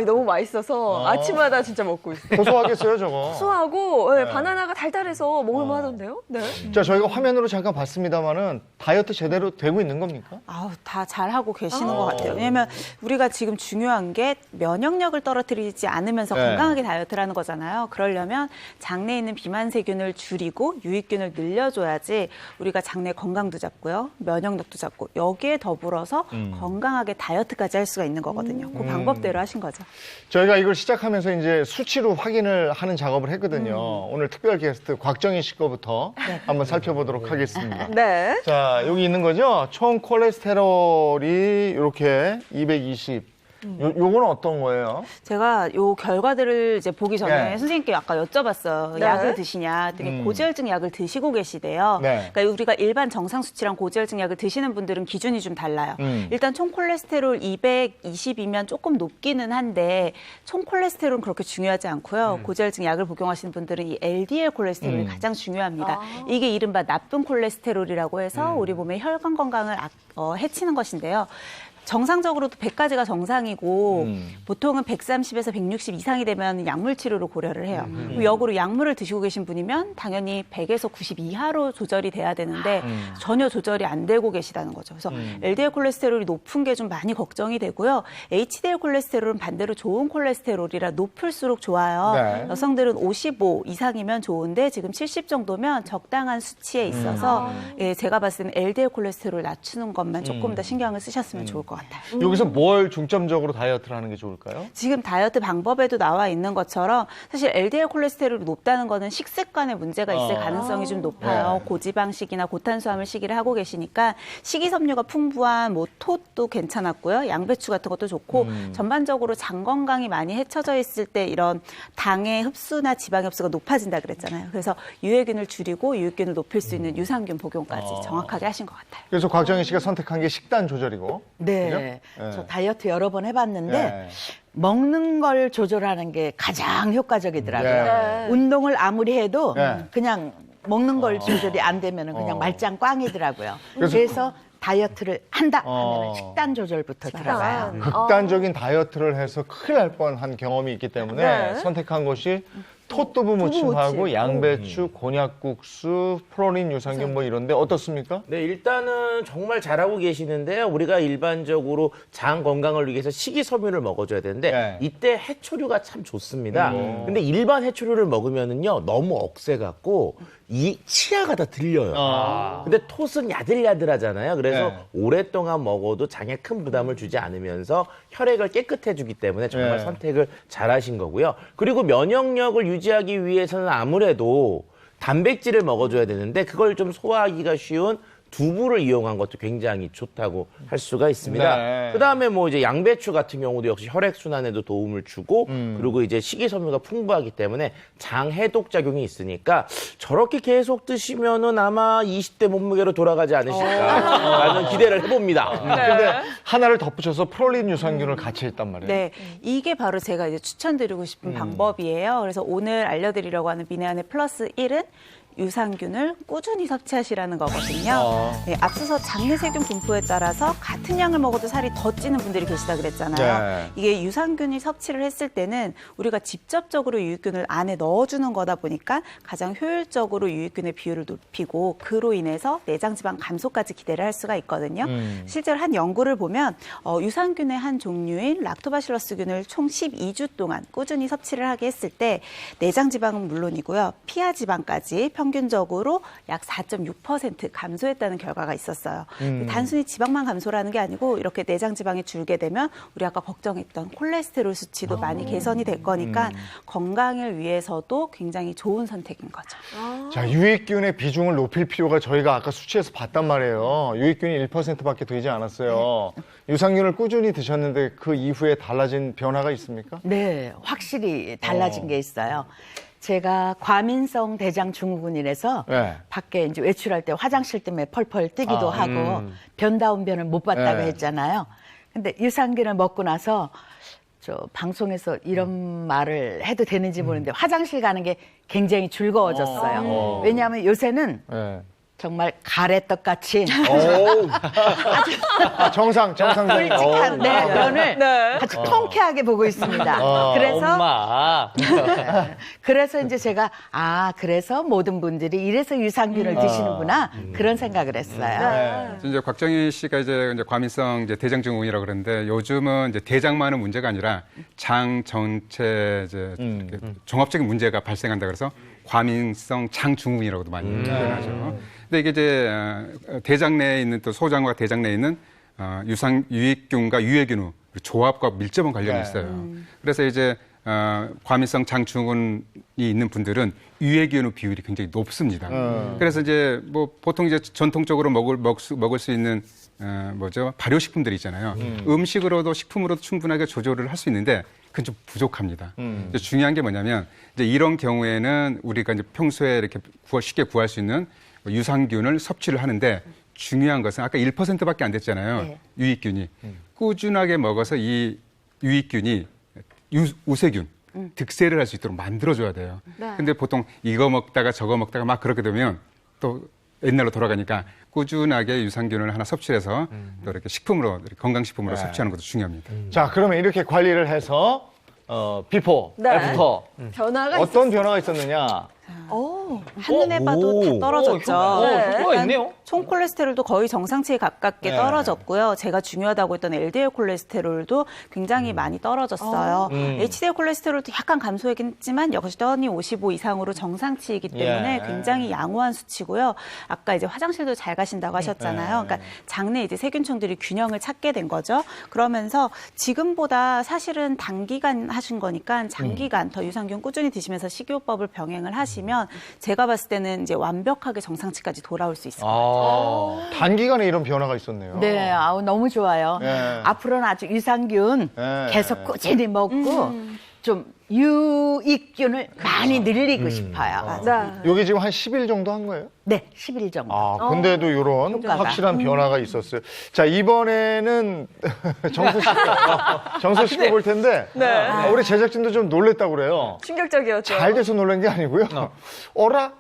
너무 맛있어서 아침마다 진짜 먹고 있어요. 고소하겠어요, 저거. 고소하고 바나나가 달달해서 먹을만하던데요? 네. 자, 저희가 화면으로 잠깐 봤습니다만은 다이어트 제대로 되고 있는 겁니까? 다 잘하고 계시는 것 같아요. 왜냐면 우리가 지금 중요한 게 면역력을 떨어뜨리지 않으면서 건강하게 다이어트라는 거잖아요. 그러려면 장내에 있는 비만세균을 줄이고 유익균을 늘려줘야지 우리가 장내 건강도 잡고요. 면역력도 잡고 여기에 더불어서 건강하게 다이어트까지 할 수가 있는 거거든요. 그 방법대로 하신 거죠. 저희가 이걸 시작하면서 이제 수치로 확인을 하는 작업을 했거든요. 오늘 특별 게스트 곽정희 씨 거부터 한번 살펴보도록 하겠습니다. 네. 자, 여기 있는 거죠. 총 콜레스테롤이 이렇게 220. 요거는 어떤 거예요? 제가 요 결과들을 이제 보기 전에 네. 선생님께 아까 여쭤봤어요. 네. 약을 드시냐 했더니 고지혈증 약을 드시고 계시대요. 네. 그러니까 우리가 일반 정상 수치랑 고지혈증 약을 드시는 분들은 기준이 좀 달라요. 일단 총 콜레스테롤 220이면 조금 높기는 한데 총 콜레스테롤은 그렇게 중요하지 않고요. 고지혈증 약을 복용하시는 분들은 이 LDL 콜레스테롤이 가장 중요합니다. 이게 이른바 나쁜 콜레스테롤이라고 해서 우리 몸의 혈관 건강을 해치는 것인데요. 정상적으로도 100까지가 정상이고 보통은 130에서 160 이상이 되면 약물 치료를 고려를 해요. 역으로 약물을 드시고 계신 분이면 당연히 100에서 90 이하로 조절이 돼야 되는데 전혀 조절이 안 되고 계시다는 거죠. 그래서 LDL 콜레스테롤이 높은 게 좀 많이 걱정이 되고요. HDL 콜레스테롤은 반대로 좋은 콜레스테롤이라 높을수록 좋아요. 네. 여성들은 55 이상이면 좋은데 지금 70 정도면 적당한 수치에 있어서 제가 봤을 때는 LDL 콜레스테롤 낮추는 것만 조금 더 신경을 쓰셨으면 좋을 것 같아요. 여기서 뭘 중점적으로 다이어트를 하는 게 좋을까요? 지금 다이어트 방법에도 나와 있는 것처럼 사실 LDL 콜레스테롤이 높다는 거는 식습관에 문제가 있을 가능성이 좀 높아요. 고지방식이나 고탄수화물 식이를 하고 계시니까 식이섬유가 풍부한 뭐 톳도 괜찮았고요. 양배추 같은 것도 좋고 전반적으로 장 건강이 많이 해쳐져 있을 때 이런 당의 흡수나 지방의 흡수가 높아진다 그랬잖아요. 그래서 유해균을 줄이고 유익균을 높일 수 있는 유산균 복용까지 정확하게 하신 것 같아요. 그래서 곽정희 씨가 선택한 게 식단 조절이고. 네. 저 다이어트 여러 번 해봤는데 먹는 걸 조절하는 게 가장 효과적이더라고요. 운동을 아무리 해도 그냥 먹는 걸 조절이 안 되면 그냥 말짱 꽝이더라고요. 그래서 다이어트를 한다 하면 식단 조절부터 들어가요. 극단적인 다이어트를 해서 큰일 날 뻔한 경험이 있기 때문에 선택한 것이 톳두부 무침하고 양배추, 곤약국수, 프로린 유산균 뭐 이런데 어떻습니까? 네, 일단은 정말 잘하고 계시는데요. 우리가 일반적으로 장 건강을 위해서 식이섬유를 먹어줘야 되는데 네. 이때 해초류가 참 좋습니다. 근데 일반 해초류를 먹으면은요 너무 억세갖고 이 치아가 다 들려요. 근데 톳은 야들야들하잖아요. 그래서 오랫동안 먹어도 장에 큰 부담을 주지 않으면서 혈액을 깨끗해주기 때문에 정말 선택을 잘하신 거고요. 그리고 면역력을 유지하기 위해서는 아무래도 단백질을 먹어줘야 되는데 그걸 좀 소화하기가 쉬운 두부를 이용한 것도 굉장히 좋다고 할 수가 있습니다. 네. 그다음에 뭐 이제 양배추 같은 경우도 역시 혈액 순환에도 도움을 주고 그리고 이제 식이섬유가 풍부하기 때문에 장 해독 작용이 있으니까 저렇게 계속 드시면은 아마 20대 몸무게로 돌아가지 않으실까라는 기대를 해봅니다. 근데 하나를 덧붙여서 프롤린 유산균을 같이 했단 말이에요. 네, 이게 바로 제가 이제 추천드리고 싶은 방법이에요. 그래서 오늘 알려드리려고 하는 비내안의 플러스 1은 유산균을 꾸준히 섭취하시라는 거거든요. 네, 앞서서 장내 세균 분포에 따라서 같은 양을 먹어도 살이 더 찌는 분들이 계시다 그랬잖아요. 네. 이게 유산균이 섭취를 했을 때는 우리가 직접적으로 유익균을 안에 넣어주는 거다 보니까 가장 효율적으로 유익균의 비율을 높이고 그로 인해서 내장 지방 감소까지 기대를 할 수가 있거든요. 실제로 한 연구를 보면 유산균의 한 종류인 락토바실러스균을 총 12주 동안 꾸준히 섭취를 하게 했을 때 내장 지방은 물론이고요. 피하 지방까지 평균적으로 약 4.6% 감소했다는 결과가 있었어요. 단순히 지방만 감소라는 게 아니고 이렇게 내장 지방이 줄게 되면 우리 아까 걱정했던 콜레스테롤 수치도 많이 개선이 될 거니까 건강을 위해서도 굉장히 좋은 선택인 거죠. 자, 유익균의 비중을 높일 필요가 저희가 아까 수치에서 봤단 말이에요. 유익균이 1%밖에 되지 않았어요. 유산균을 꾸준히 드셨는데 그 이후에 달라진 변화가 있습니까? 네, 확실히 달라진 게 있어요. 제가 과민성 대장 증후군이라서 밖에 이제 외출할 때 화장실 때문에 펄펄 뜨기도 하고 변다운 변을 못 봤다고 했잖아요. 근데 유산균을 먹고 나서 저 방송에서 이런 말을 해도 되는지 모르는데 화장실 가는 게 굉장히 즐거워졌어요. 왜냐하면 요새는 정말 가래떡 같이 정상 굵직한 내 면을 아주 통쾌하게 보고 있습니다. 그래서 이제 제가 그래서 모든 분들이 이래서 유산균을 드시는구나 그런 생각을 했어요. 이제 곽정희 씨가 이제 과민성 이제 대장증후군이라고 그러는데 요즘은 이제 대장만은 문제가 아니라 장 전체 이제 종합적인 문제가 발생한다 그래서 과민성 장증후군이라고도 많이 표현하죠. 근데 이게 이제 대장 내에 있는 또 소장과 대장 내에 있는 유익균과 유해균의 조합과 밀접한 관련이 있어요. 그래서 이제 과민성 장증후군이 있는 분들은 유해균의 비율이 굉장히 높습니다. 그래서 이제 뭐 보통 이제 전통적으로 먹을 수 있는 발효식품들이 있잖아요. 음식으로도 식품으로도 충분하게 조절을 할 수 있는데 그건 좀 부족합니다. 이제 중요한 게 뭐냐면 이제 이런 경우에는 우리가 이제 평소에 이렇게 쉽게 구할 수 있는 유산균을 섭취를 하는데 중요한 것은 아까 1%밖에 안 됐잖아요. 유익균이. 꾸준하게 먹어서 이 유익균이 우세균, 득세를 할 수 있도록 만들어줘야 돼요. 근데 보통 이거 먹다가 저거 먹다가 막 그렇게 되면 또 옛날로 돌아가니까 꾸준하게 유산균을 하나 섭취해서 또 이렇게 식품으로, 건강식품으로 섭취하는 것도 중요합니다. 자, 그러면 이렇게 관리를 해서 비포, 애프터 변화가 어떤 변화가 있었느냐? 한눈에 봐도 다 떨어졌죠. 효과가 있네요. 총 콜레스테롤도 거의 정상치에 가깝게 떨어졌고요. 제가 중요하다고 했던 LDL 콜레스테롤도 굉장히 많이 떨어졌어요. HDL 콜레스테롤도 약간 감소하긴 했지만 여전히 55 이상으로 정상치이기 때문에 굉장히 양호한 수치고요. 아까 이제 화장실도 잘 가신다고 하셨잖아요. 그러니까 장내 이제 세균층들이 균형을 찾게 된 거죠. 그러면서 지금보다 사실은 단기간 하신 거니까 장기간 더 유산균 꾸준히 드시면서 식이요법을 병행을 하시면 제가 봤을 때는 이제 완벽하게 정상치까지 돌아올 수 있을 것 같아요. 단기간에 이런 변화가 있었네요. 네, 너무 좋아요. 앞으로는 아주 유산균 계속 꾸준히 먹고 좀 유익균을 많이 늘리고 싶어요. 여기 지금 한 10일 정도 한 거예요? 네, 10일 정도. 근데도 이런 확실한 변화가 있었어요. 자, 이번에는 정수 씨가 볼 텐데 우리 제작진도 좀 놀랬다고 그래요. 충격적이었죠. 잘 돼서 놀란 게 아니고요. 어라?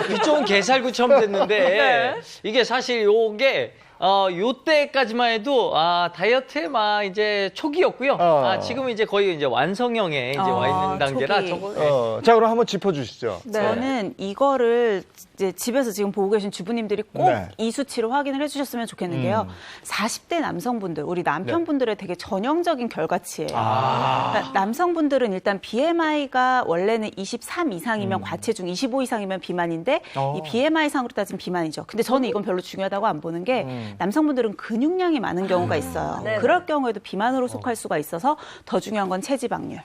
귀 좋은 게살구처럼 됐는데 이게 사실 요게 요때까지만 해도 다이어트에 막 이제 초기였고요. 지금은 이제 거의 이제 완성형에 이제 와 있는 단계라 저거. 자, 그럼 한번 짚어주시죠. 네. 저는 이거를 이제 집에서 지금 보고 계신 주부님들이 꼭 이 수치를 확인을 해주셨으면 좋겠는 게요. 40대 남성분들, 우리 남편분들의 되게 전형적인 결과치예요. 그러니까 남성분들은 일단 BMI가 원래는 23 이상이면 과체중, 25 이상이면 비만인데 이 BMI 상으로 따지면 비만이죠. 근데 저는 이건 별로 중요하다고 안 보는 게 남성분들은 근육량이 많은 경우가 있어요. 그럴 경우에도 비만으로 속할 수가 있어서 더 중요한 건 체지방률.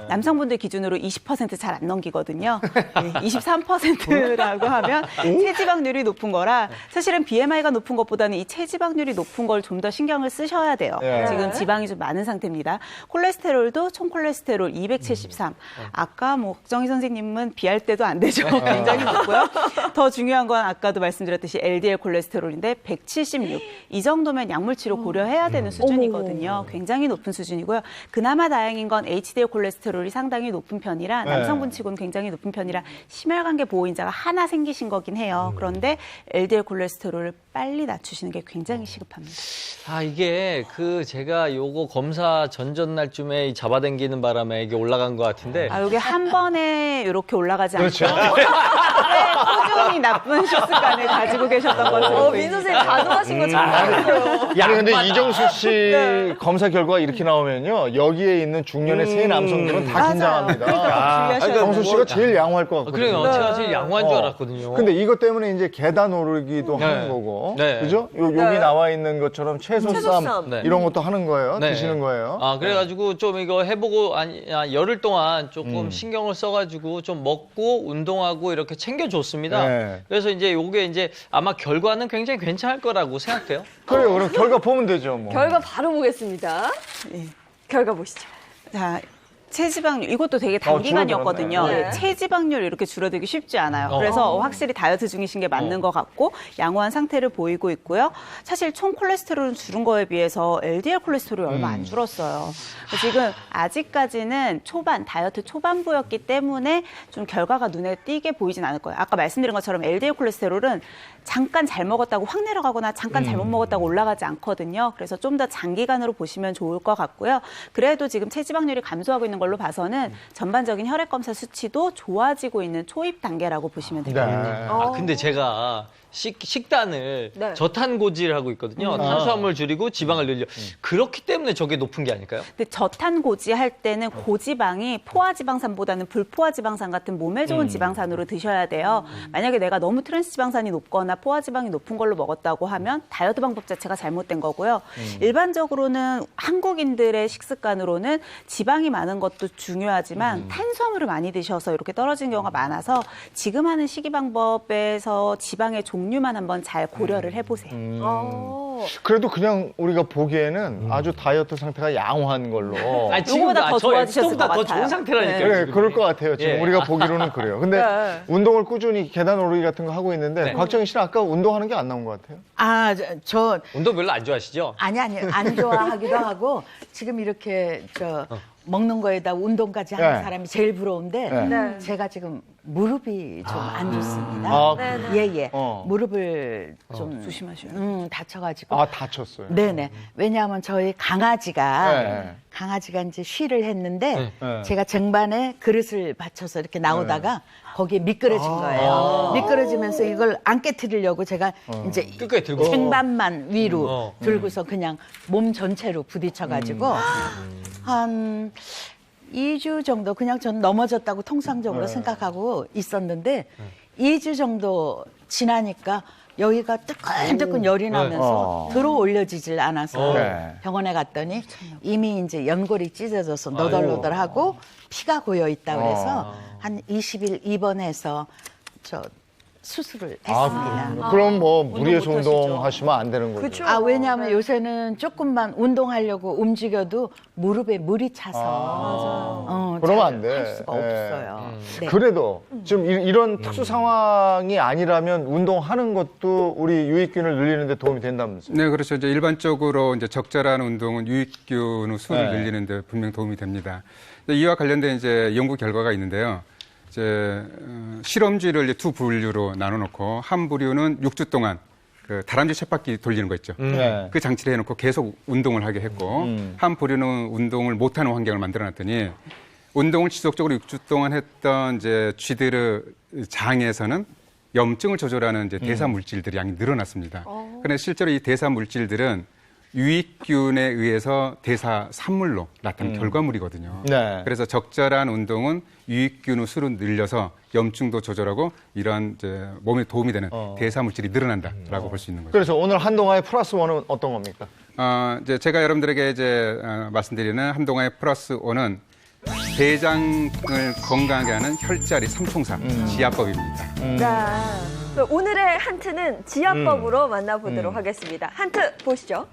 남성분들 기준으로 20% 잘 안 넘기거든요. 23%라고 하면 체지방률이 높은 거라 사실은 BMI가 높은 것보다는 이 체지방률이 높은 걸 좀 더 신경을 쓰셔야 돼요. 지금 지방이 좀 많은 상태입니다. 콜레스테롤도 총 콜레스테롤 273. 아까 뭐 정희 선생님은 비할 때도 안 되죠. 굉장히 높고요. 더 중요한 건 아까도 말씀드렸듯이 LDL 콜레스테롤인데 176. 이 정도면 약물 치료 고려해야 되는 수준이거든요. 굉장히 높은 수준이고요. 그나마 다행인 건 HDL 콜레스테롤이 상당히 높은 편이라 남성분 치고는 굉장히 높은 편이라 심혈관계 보호인자가 하나 생기신 거긴 해요. 그런데 LDL 콜레스테롤을 빨리 낮추시는 게 굉장히 시급합니다. 이게 제가 요거 검사 전전날쯤에 잡아당기는 바람에 이게 올라간 것 같은데. 이게 한 번에 이렇게 올라가지 않고 꾸준히 나쁜 식습관을 가지고 계셨던 것으로 민 선생님 가능하신 거 잘 알았어요. 아니 근데 이정수 씨 검사 결과가 이렇게 나오면요. 여기에 있는 중년의 세 남성들은 다 긴장합니다. 정수 씨가 제일 양호할 것 같거든요. 그래요. 제가 제일 양호한 줄 알았거든요. 근데 이것 때문에 이제 계단 오르기도 하는 거고. 그죠? 여기 나와 있는 것처럼 채소쌈 이런 것도 하는 거예요. 드시는 거예요. 그래가지고 좀 이거 해보고 열흘 동안 조금 신경을 써가지고 좀 먹고 운동하고 이렇게 챙겨줬습니다. 그래서 이제 요게 이제 아마 결과는 굉장히 괜찮을 거라고 생각해요. 그래요. 그럼 결과 보면 되죠. 뭐. 결과 바로 보겠습니다. 결과 보시죠. 자, 체지방률 이것도 되게 단기간이었거든요. 체지방률 이렇게 줄어들기 쉽지 않아요. 그래서 확실히 다이어트 중이신 게 맞는 것 같고 양호한 상태를 보이고 있고요. 사실 총 콜레스테롤은 줄은 거에 비해서 LDL 콜레스테롤이 얼마 안 줄었어요. 지금 아직까지는 다이어트 초반부였기 때문에 좀 결과가 눈에 띄게 보이진 않을 거예요. 아까 말씀드린 것처럼 LDL 콜레스테롤은 잠깐 잘 먹었다고 확 내려가거나 잠깐 잘못 먹었다고 올라가지 않거든요. 그래서 좀 더 장기간으로 보시면 좋을 것 같고요. 그래도 지금 체지방률이 감소하고 있는 걸로 봐서는 전반적인 혈액 검사 수치도 좋아지고 있는 초입 단계라고 보시면 됩니다. 근데 제가 식단을 저탄고지를 하고 있거든요. 탄수화물 줄이고 지방을 늘려. 그렇기 때문에 저게 높은 게 아닐까요? 근데 저탄고지 할 때는 고지방이 포화지방산보다는 불포화지방산 같은 몸에 좋은 지방산으로 드셔야 돼요. 만약에 내가 너무 트랜스지방산이 높거나 포화지방이 높은 걸로 먹었다고 하면 다이어트 방법 자체가 잘못된 거고요. 일반적으로는 한국인들의 식습관으로는 지방이 많은 것도 중요하지만 탄수화물을 많이 드셔서 이렇게 떨어지는 경우가 많아서 지금 하는 식이 방법에서 지방의 종류만 한번 잘 고려를 해보세요. 그래도 그냥 우리가 보기에는 아주 다이어트 상태가 양호한 걸로. 지금보다 더 좋아지셨을 것 같아요. 더 좋은 상태라니까요. 그래, 그럴 것 같아요. 지금 우리가 보기로는 그래요. 근데 운동을 꾸준히 계단 오르기 같은 거 하고 있는데 곽정희 씨는 아까 운동하는 게 안 나온 것 같아요. 저 운동 별로 안 좋아하시죠? 아니요. 안 좋아하기도 하고 지금 이렇게 먹는 거에다 운동까지 하는 사람이 제일 부러운데 제가 지금 무릎이 좀 안 좋습니다. 무릎을 좀 조심하셔요. 다쳐가지고. 다쳤어요. 네네. 왜냐하면 저희 강아지가 이제 쉬를 했는데 제가 쟁반에 그릇을 받쳐서 이렇게 나오다가 거기에 미끄러진 거예요. 미끄러지면서 이걸 안 깨트리려고 제가 이제 끝까지 들고 쟁반만 위로 들고서 그냥 몸 전체로 부딪혀가지고 한 2주 정도 그냥 전 넘어졌다고 통상적으로 생각하고 있었는데 2주 정도 지나니까 여기가 뜨끈뜨끈 열이 나면서 들어 올려지질 않아서 병원에 갔더니 이미 이제 연골이 찢어져서 너덜너덜하고 피가 고여 있다고 그래서 한 20일 입원해서 수술을 했습니다. 그럼 뭐 무리해서 운동하시면 안 되는 거죠. 그렇죠. 왜냐하면 요새는 조금만 운동하려고 움직여도 무릎에 물이 차서 그러면 안 돼. 할 수가 없어요. 그래도 지금 이런 특수 상황이 아니라면 운동하는 것도 우리 유익균을 늘리는 데 도움이 된다면서요? 네, 그렇죠. 이제 일반적으로 이제 적절한 운동은 유익균의 수를 늘리는 데 분명 도움이 됩니다. 이와 관련된 이제 연구 결과가 있는데요. 이제 실험쥐를 이제 두 분류로 나눠놓고 한 부류는 6주 동안 그 다람쥐 쳇바퀴 돌리는 거 있죠. 네. 그 장치를 해놓고 계속 운동을 하게 했고 한 부류는 운동을 못하는 환경을 만들어놨더니 운동을 지속적으로 6주 동안 했던 이제 쥐들의 장에서는 염증을 조절하는 이제 대사 물질들이 양이 늘어났습니다. 그런데 실제로 이 대사 물질들은 유익균에 의해서 대사 산물로 나타난 결과물이거든요. 네. 그래서 적절한 운동은 유익균의 수를 늘려서 염증도 조절하고 이런 이제 몸에 도움이 되는 대사 물질이 늘어난다라고 볼 수 있는 거죠. 그래서 오늘 한동아의 플러스 원은 어떤 겁니까? 이제 제가 여러분들에게 이제 말씀드리는 한동아의 플러스 원은 대장을 건강하게 하는 혈자리 삼총사 지압법입니다. 네. 오늘의 한트는 지압법으로 만나보도록 하겠습니다. 한트 보시죠.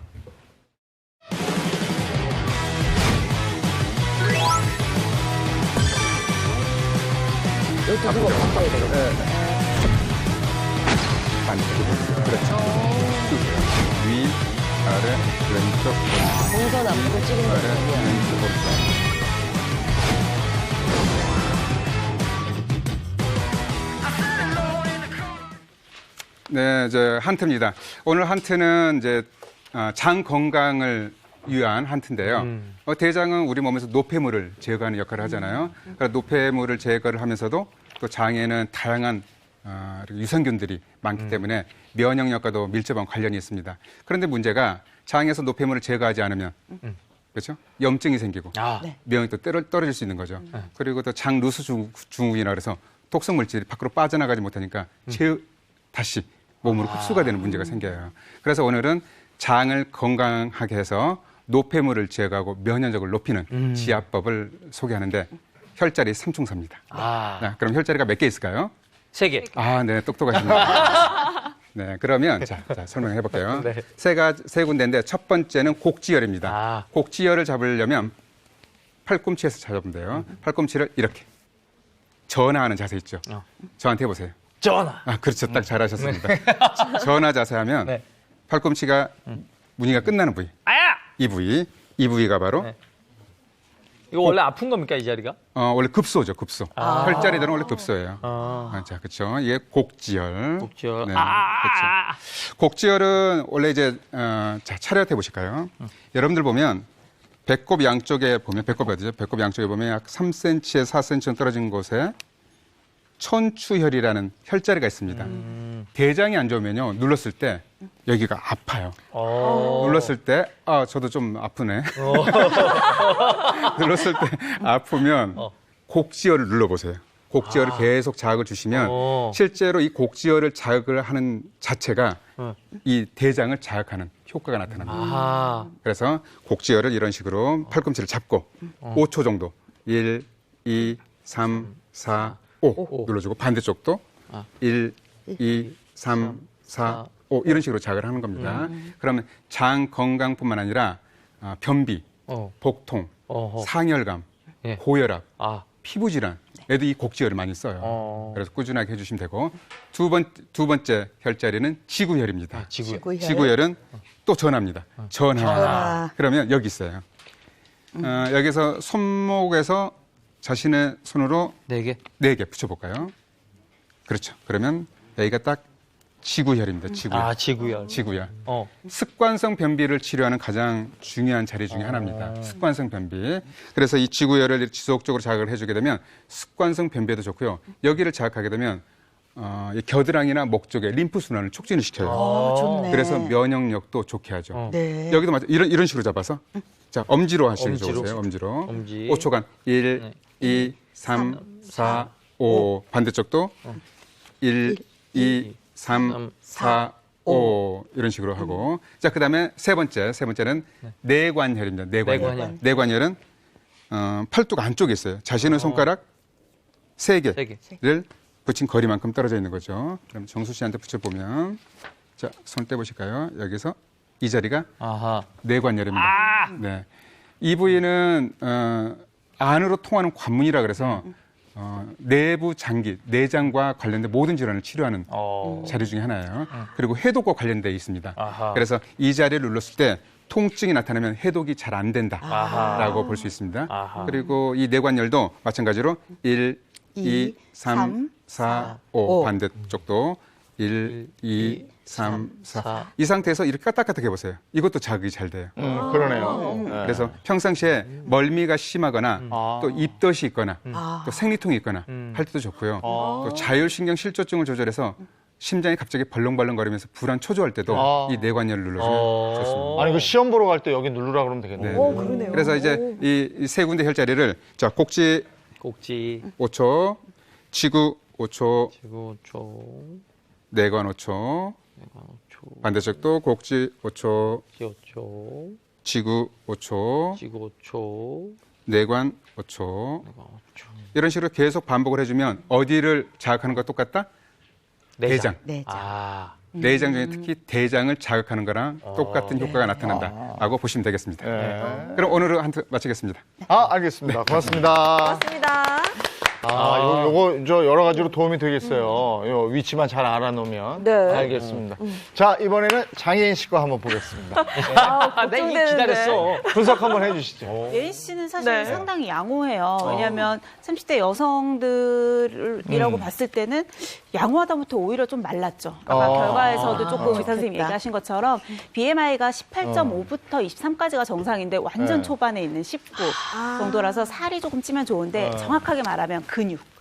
여기 누가 바꿔야 되거든요. 반대로. 그렇죠. 위, 아래, 왼쪽, 오른쪽. 동선 앞으로 찍는 아래, 왼쪽, 오른쪽. 네, 이제 한트입니다. 오늘 한트는 이제 장 건강을 위한 한트인데요. 대장은 우리 몸에서 노폐물을 제거하는 역할을 하잖아요. 그러니까 노폐물을 제거를 하면서도 또 장에는 다양한 유산균들이 많기 때문에 면역력과도 밀접한 관련이 있습니다. 그런데 문제가 장에서 노폐물을 제거하지 않으면 그렇죠? 염증이 생기고 면역이 또 떨어질 수 있는 거죠. 그리고 또 장 루스 증후군이라 그래서 독성 물질이 밖으로 빠져나가지 못하니까 다시 몸으로 흡수가 되는 문제가 생겨요. 그래서 오늘은 장을 건강하게 해서 노폐물을 제거하고 면역력을 높이는 지압법을 소개하는데 혈자리 삼총사입니다. 자, 그럼 혈자리가 몇 개 있을까요? 3개. 네, 똑똑하십니다. 네, 그러면 자 설명해 볼게요. 네. 세 군데인데 첫 번째는 곡지혈입니다. 곡지혈을 잡으려면 팔꿈치에서 잡으면 돼요. 팔꿈치를 이렇게 전화하는 자세 있죠. 저한테 해보세요. 전화. 그렇죠. 딱 잘하셨습니다. 전화 자세하면 팔꿈치가 무늬가 끝나는 부위. 이 부위가 바로 이거 원래 아픈 겁니까, 이 자리가? 원래 급소죠, 급소. 혈자리들은 원래 급소예요. 자, 그렇죠. 이게 곡지혈. 곡지혈. 네, 그렇죠. 곡지혈은 원래 이제 자, 차렷해 보실까요? 여러분들 보면 배꼽 양쪽에 보면 배꼽 어디죠? 배꼽 양쪽에 보면 약 3cm에서 4cm 떨어진 곳에 천추혈이라는 혈자리가 있습니다. 대장이 안 좋으면요, 눌렀을 때 여기가 아파요. 눌렀을 때, 저도 좀 아프네. 눌렀을 때 아프면 곡지혈을 눌러보세요. 곡지혈을 계속 자극을 주시면 실제로 이 곡지혈을 자극을 하는 자체가 이 대장을 자극하는 효과가 나타납니다. 그래서 곡지혈을 이런 식으로 팔꿈치를 잡고 5초 정도 1, 2, 3, 4, 5 눌러주고 반대쪽도 1, 2, 3, 4, 5 이런 식으로 자극을 하는 겁니다. 그러면 장 건강뿐만 아니라 변비, 복통, 상열감, 고혈압, 피부질환 에도 이 곡지혈을 많이 써요. 그래서 꾸준하게 해주시면 되고 두 번째 혈자리는 지구혈입니다. 지구혈은 또 전화입니다. 전화. 그러면 여기 있어요. 여기서 손목에서 자신의 손으로 4개 붙여볼까요? 그렇죠. 그러면 여기가 딱 지구혈입니다. 지구혈. 지구혈. 습관성 변비를 치료하는 가장 중요한 자리 중에 하나입니다. 습관성 변비. 그래서 이 지구혈을 지속적으로 자극을 해주게 되면 습관성 변비에도 좋고요. 여기를 자극하게 되면 이 겨드랑이나 목 쪽에 림프 순환을 촉진을 시켜요. 좋네. 그래서 면역력도 좋게 하죠. 여기도 마찬가지 이런 식으로 잡아서 자 엄지로 하시는 게 좋으세요. 엄지로. 5초간 1, 2, 3, 4, 5 반대쪽도 1, 2, 3, 4, 5 이런 식으로 하고 자 그다음에 세 번째는 내관혈입니다. 내관혈은 팔뚝 안쪽에 있어요. 자신의 손가락 3개를 붙인 거리만큼 떨어져 있는 거죠. 그럼 정수 씨한테 붙여보면 자, 손 떼보실까요? 여기서 이 자리가 내관혈입니다. 네. 이 부위는 안으로 통하는 관문이라 그래서 내부 장기, 내장과 관련된 모든 질환을 치료하는 자리 중에 하나예요. 그리고 해독과 관련되어 있습니다. 그래서 이 자리를 눌렀을 때 통증이 나타나면 해독이 잘 안 된다라고 볼 수 있습니다. 그리고 이 내관열도 마찬가지로 1, 2, 3, 4, 5 반대쪽도 1, 2, 3, 4. 이 상태에서 이렇게 까딱까딱 해보세요. 이것도 자극이 잘 돼요. 그러네요. 그래서 평상시에 멀미가 심하거나 또 입덧이 있거나 또 생리통이 있거나 할 때도 좋고요. 또 자율신경 실조증을 조절해서 심장이 갑자기 벌렁벌렁거리면서 불안 초조할 때도 이 뇌관열을 눌러주면 좋습니다. 아니, 그 시험 보러 갈 때 여기 누르라 그러면 되겠네요. 그러네요. 그래서 이제 이 세 군데 혈자리를 자 꼭지 5초, 지구 5초, 내관 5초, 반대쪽도 꼭지 5초, 지구 5초, 내관 5초. 이런 식으로 계속 반복을 해주면 어디를 자극하는 것과 똑같다? 내장. 내장 중에 특히 대장을 자극하는 거랑 똑같은 효과가 나타난다라고 보시면 되겠습니다. 그럼 오늘은 한테 마치겠습니다. 알겠습니다. 고맙습니다. 고맙습니다. 요거 저 여러 가지로 도움이 되겠어요. 요 위치만 잘 알아놓으면. 네. 알겠습니다. 자, 이번에는 장혜인 씨 거 한번 보겠습니다. 나 이게 기다렸어. 분석 한번 해주시죠. 예인 씨는 사실 상당히 양호해요. 왜냐하면 30대 여성들이라고 봤을 때는 양호하다부터 오히려 좀 말랐죠. 아까 결과에서도 조금 의사 선생님 얘기하신 것처럼 BMI가 18.5부터 23까지가 정상인데 완전 초반에 있는 19 정도라서 살이 조금 찌면 좋은데 정확하게 말하면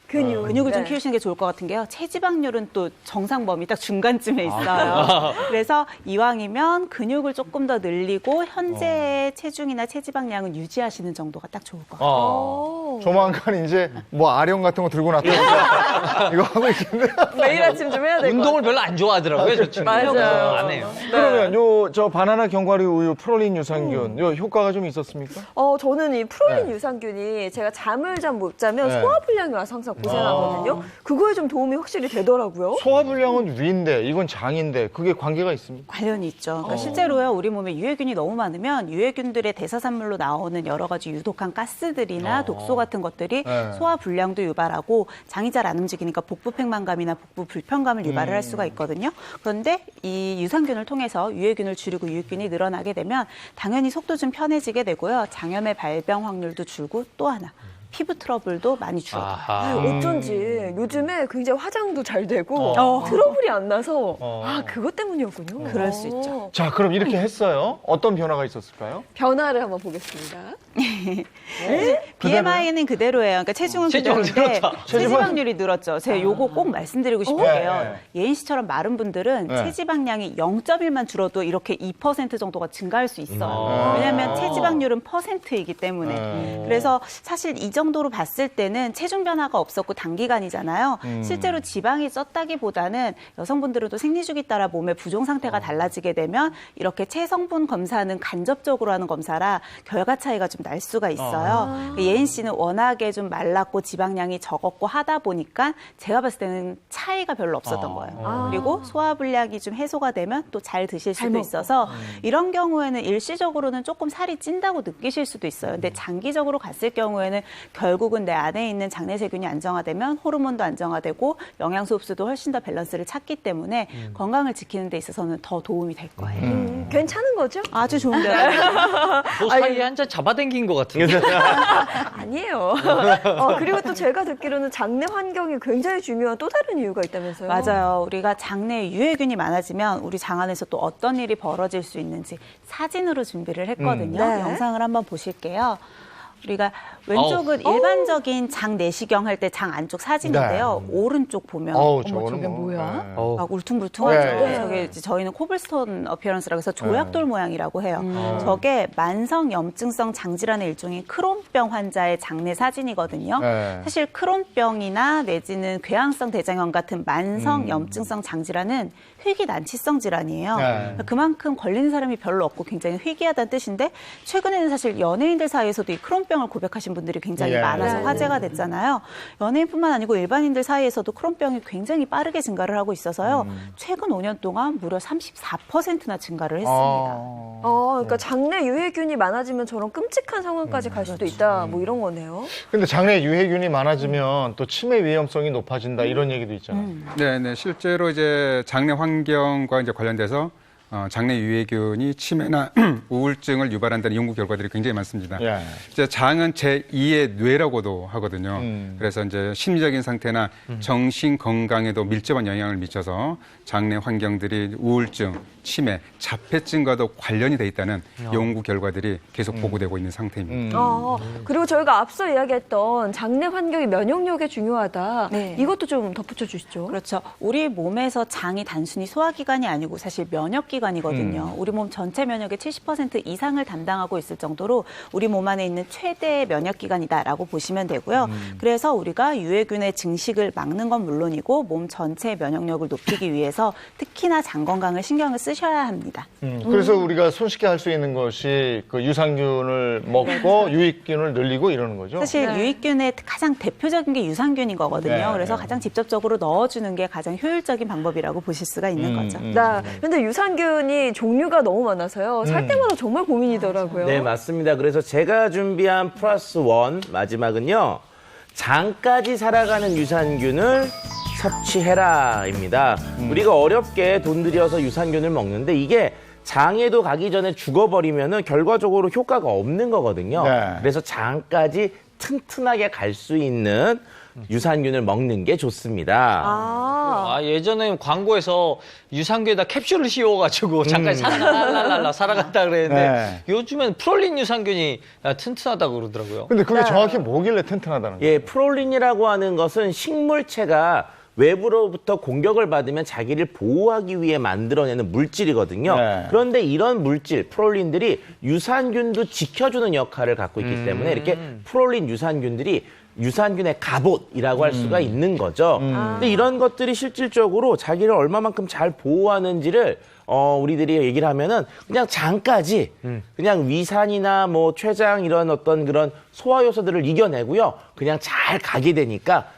근육을 좀 키우시는 게 좋을 것 같은 게요. 체지방률은 또 정상 범위 딱 중간쯤에 있어요. 그래서 이왕이면 근육을 조금 더 늘리고 현재의 체중이나 체지방량은 유지하시는 정도가 딱 좋을 것 같아요. 조만간 이제 뭐 아령 같은 거 들고 나타나서 이거 하고 있는데 매일 아침 좀 해야 될 것 같아요. 운동을 별로 안 좋아하더라고요, 저 친구. 맞아요. 안 해요. 그러면 저 바나나 견과류 우유 프롤린 유산균 요 효과가 좀 있었습니까? 저는 이 프롤린 유산균이 제가 잠을 못 자면 소화불량이 와서 항상 고생하거든요. 그거에 좀 도움이 확실히 되더라고요. 소화불량은 위인데 이건 장인데 그게 관계가 있습니까? 관련이 있죠. 그러니까 실제로요, 우리 몸에 유해균이 너무 많으면 유해균들의 대사산물로 나오는 여러 가지 유독한 가스들이나 독소 같은 것들이 소화불량도 유발하고 장이 잘 안 움직이니까 복부 팽만감이나 복부 불편감을 유발을 할 수가 있거든요. 그런데 이 유산균을 통해서 유해균을 줄이고 유익균이 늘어나게 되면 당연히 속도 좀 편해지게 되고요. 장염의 발병 확률도 줄고 또 하나. 피부 트러블도 많이 줄어들어요. 어쩐지 요즘에 굉장히 화장도 잘 되고 트러블이 안 나서 그것 때문이었군요. 그럴 수 있죠. 자, 그럼 이렇게 했어요. 어떤 변화가 있었을까요? 변화를 한번 보겠습니다. BMI는 그대로예요. 그러니까 체중은 그대로인데 체지방률이 늘었죠. 제가 요거 꼭 말씀드리고 싶은 게요. 예인 씨처럼 마른 분들은 체지방량이 0.1만 줄어도 이렇게 2% 정도가 증가할 수 있어요. 왜냐하면 체지방률은 %이기 때문에. 그래서 사실 이 정도로 봤을 때는 체중 변화가 없었고 단기간이잖아요. 실제로 지방이 쪘다기보다는 여성분들은 또 생리주기 따라 몸의 부종 상태가 달라지게 되면 이렇게 체성분 검사는 간접적으로 하는 검사라 결과 차이가 좀 날 수가 있어요. 예인 씨는 워낙에 좀 말랐고 지방량이 적었고 하다 보니까 제가 봤을 때는 차이가 별로 없었던 거예요. 그리고 소화불량이 좀 해소가 되면 또 잘 드실 수도 있어서 이런 경우에는 일시적으로는 조금 살이 찐다고 느끼실 수도 있어요. 근데 장기적으로 갔을 경우에는 결국은 내 안에 있는 장내세균이 안정화되면 호르몬도 안정화되고 영양소 흡수도 훨씬 더 밸런스를 찾기 때문에 건강을 지키는 데 있어서는 더 도움이 될 거예요. 괜찮은 거죠? 아주 좋은데요. 그 사이에 한 잔 잡아당긴 것 같은데. 아니에요. 그리고 또 제가 듣기로는 장내 환경이 굉장히 중요한 또 다른 이유가 있다면서요? 맞아요. 우리가 장내에 유해균이 많아지면 우리 장 안에서 또 어떤 일이 벌어질 수 있는지 사진으로 준비를 했거든요. 영상을 한번 보실게요. 우리가 왼쪽은 일반적인 장 내시경 할 때 장 안쪽 사진인데요. 오른쪽 보면 저게 뭐야? 막 울퉁불퉁하죠. 저게 이제 저희는 코블스톤 어피어런스라고 해서 조약돌 모양이라고 해요. 저게 만성 염증성 장질환의 일종인 크론병 환자의 장내 사진이거든요. 사실 크론병이나 내지는 궤양성 대장염 같은 만성 염증성 장질환은 희귀난치성 질환이에요. 그만큼 걸리는 사람이 별로 없고 굉장히 희귀하다는 뜻인데 최근에는 사실 연예인들 사이에서도 이 크론병을 고백하신 분들이 굉장히 많아서 화제가 됐잖아요. 연예인뿐만 아니고 일반인들 사이에서도 크론병이 굉장히 빠르게 증가를 하고 있어서요. 최근 5년 동안 무려 34%나 증가를 했습니다. 그러니까 장내 유해균이 많아지면 저런 끔찍한 상황까지 갈 수도 있다. 뭐 이런 거네요. 근데 장내 유해균이 많아지면 또 치매 위험성이 높아진다 이런 얘기도 있잖아요. 네, 실제로 이제 장내 환경과 이제 관련돼서 장내 유해균이 치매나 우울증을 유발한다는 연구 결과들이 굉장히 많습니다. 예. 이제 장은 제2의 뇌라고도 하거든요. 그래서 이제 심리적인 상태나 정신 건강에도 밀접한 영향을 미쳐서 장내 환경들이 우울증, 치매, 자폐증과도 관련이 돼 있다는 연구 결과들이 계속 보고되고 있는 상태입니다. 그리고 저희가 앞서 이야기했던 장내 환경이 면역력에 중요하다. 네. 이것도 좀 덧붙여 주시죠. 그렇죠. 우리 몸에서 장이 단순히 소화기관이 아니고 사실 면역기관이거든요. 우리 몸 전체 면역의 70% 이상을 담당하고 있을 정도로 우리 몸 안에 있는 최대의 면역기관이다라고 보시면 되고요. 그래서 우리가 유해균의 증식을 막는 건 물론이고 몸 전체의 면역력을 높이기 위해서 특히나 장 건강을 신경을 쓰셔야 합니다. 그래서 우리가 손쉽게 할 수 있는 것이 그 유산균을 먹고 유익균을 늘리고 이러는 거죠. 사실 유익균의 가장 대표적인 게 유산균인 거거든요. 네. 그래서 가장 직접적으로 넣어주는 게 가장 효율적인 방법이라고 보실 수가 있는 거죠. 네. 근데 유산균이 종류가 너무 많아서요. 살 때마다 정말 고민이더라고요. 네, 맞습니다. 그래서 제가 준비한 플러스 원 마지막은요. 장까지 살아가는 유산균을 섭취해라입니다. 우리가 어렵게 돈 들여서 유산균을 먹는데 이게 장에도 가기 전에 죽어버리면은 결과적으로 효과가 없는 거거든요. 네. 그래서 장까지 튼튼하게 갈 수 있는 유산균을 먹는 게 좋습니다. 예전에 광고에서 유산균에다 캡슐을 씌워가지고 잠깐 살아갔다 그랬는데 네. 요즘엔 프롤린 유산균이 튼튼하다고 그러더라고요. 근데 그게 정확히 뭐길래 튼튼하다는 거예요? 예, 프롤린이라고 하는 것은 식물체가 외부로부터 공격을 받으면 자기를 보호하기 위해 만들어내는 물질이거든요. 네. 그런데 이런 물질, 프롤린들이 유산균도 지켜주는 역할을 갖고 있기 때문에 이렇게 프롤린 유산균들이 유산균의 갑옷이라고 할 수가 있는 거죠. 근데 이런 것들이 실질적으로 자기를 얼마만큼 잘 보호하는지를 우리들이 얘기를 하면은 그냥 장까지 그냥 위산이나 뭐 췌장 이런 어떤 그런 소화 요소들을 이겨내고요. 그냥 잘 가게 되니까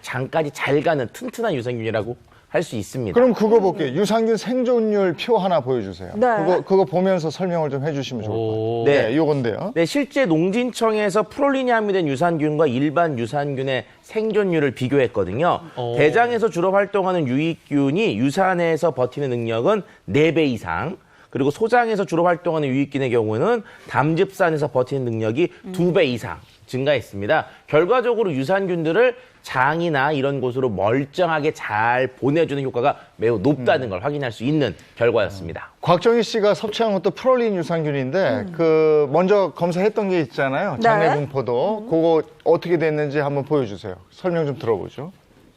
장까지 잘 가는 튼튼한 유산균이라고 할 수 있습니다. 그럼 그거 볼게요. 유산균 생존율 표 하나 보여주세요. 네. 그거 보면서 설명을 좀 해주시면 좋을 것 같아요. 네, 요건데요. 네, 실제 농진청에서 프롤린이 함유된 유산균과 일반 유산균의 생존율을 비교했거든요. 대장에서 주로 활동하는 유익균이 유산에서 버티는 능력은 4배 이상, 그리고 소장에서 주로 활동하는 유익균의 경우는 담즙산에서 버티는 능력이 2배 이상 증가했습니다. 결과적으로 유산균들을 장이나 이런 곳으로 멀쩡하게 잘 보내주는 효과가 매우 높다는 걸 확인할 수 있는 결과였습니다. 곽정희 씨가 섭취한 것도 프롤린 유산균인데 그 먼저 검사했던 게 있잖아요. 장내 분포도. 그거 어떻게 됐는지 한번 보여주세요. 설명 좀 들어보죠.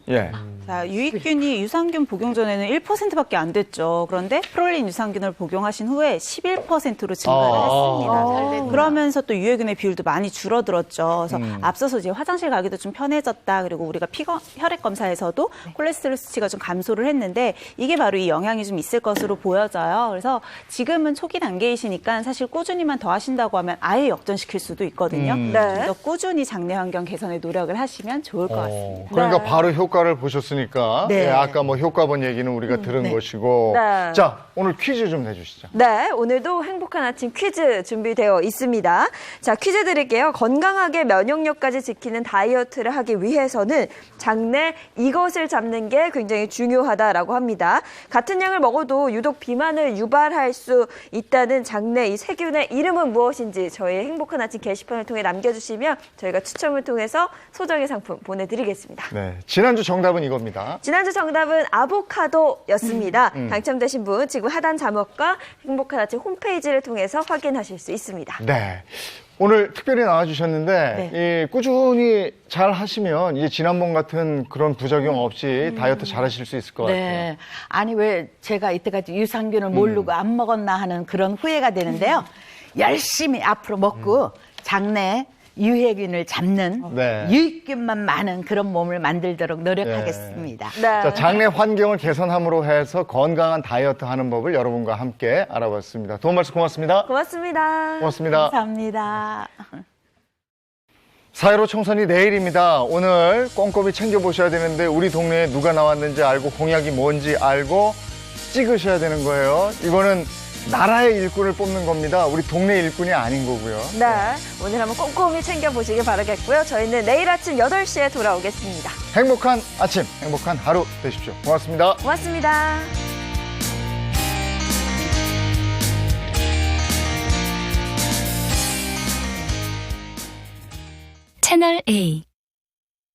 예. 자, 유익균이 유산균 복용 전에는 1%밖에 안 됐죠. 그런데 프롤린 유산균을 복용하신 후에 11%로 증가를 했습니다. 그러면서 또 유해균의 비율도 많이 줄어들었죠. 그래서 앞서서 이제 화장실 가기도 좀 편해졌다. 그리고 우리가 혈액 검사에서도 콜레스테롤 수치가 좀 감소를 했는데 이게 바로 이 영향이 좀 있을 것으로 보여져요. 그래서 지금은 초기 단계이시니까 사실 꾸준히만 더 하신다고 하면 아예 역전시킬 수도 있거든요. 그래서 꾸준히 장내 환경 개선에 노력을 하시면 좋을 것 같습니다. 그러니까 바로 효과를 보셨으니까 네. 아까 뭐 효과본 얘기는 우리가 들은 것이고 네. 자 오늘 퀴즈 좀 내주시죠. 네, 오늘도 행복한 아침 퀴즈 준비되어 있습니다. 자, 퀴즈 드릴게요. 건강하게 면역력까지 지키는 다이어트를 하기 위해서는 장내 이것을 잡는 게 굉장히 중요하다라고 합니다. 같은 양을 먹어도 유독 비만을 유발할 수 있다는 장내 이 세균의 이름은 무엇인지 저희 행복한 아침 게시판을 통해 남겨주시면 저희가 추첨을 통해서 소정의 상품 보내드리겠습니다. 네, 지난주 정답은 이겁니다. 지난주 정답은 아보카도였습니다. 당첨되신 분 지금 하단 자막과 행복한 아침 홈페이지를 통해서 확인하실 수 있습니다. 네. 오늘 특별히 나와주셨는데 꾸준히 잘 하시면 이제 지난번 같은 그런 부작용 없이 다이어트 잘 하실 수 있을 것 같아요. 네. 아니 왜 제가 이때까지 유산균을 모르고 안 먹었나 하는 그런 후회가 되는데요. 열심히 앞으로 먹고 장내 유해균을 잡는 유익균만 많은 그런 몸을 만들도록 노력하겠습니다. 자, 장내 환경을 개선함으로 해서 건강한 다이어트 하는 법을 여러분과 함께 알아봤습니다. 도움 말씀 고맙습니다. 고맙습니다. 고맙습니다. 감사합니다. 4.15 총선이 내일입니다. 오늘 꼼꼼히 챙겨보셔야 되는데 우리 동네에 누가 나왔는지 알고 공약이 뭔지 알고 찍으셔야 되는 거예요. 이거는 나라의 일꾼을 뽑는 겁니다. 우리 동네 일꾼이 아닌 거고요. 네, 오늘 한번 꼼꼼히 챙겨보시길 바라겠고요. 저희는 내일 아침 8시에 돌아오겠습니다. 행복한 아침, 행복한 하루 되십시오. 고맙습니다. 고맙습니다. 채널 A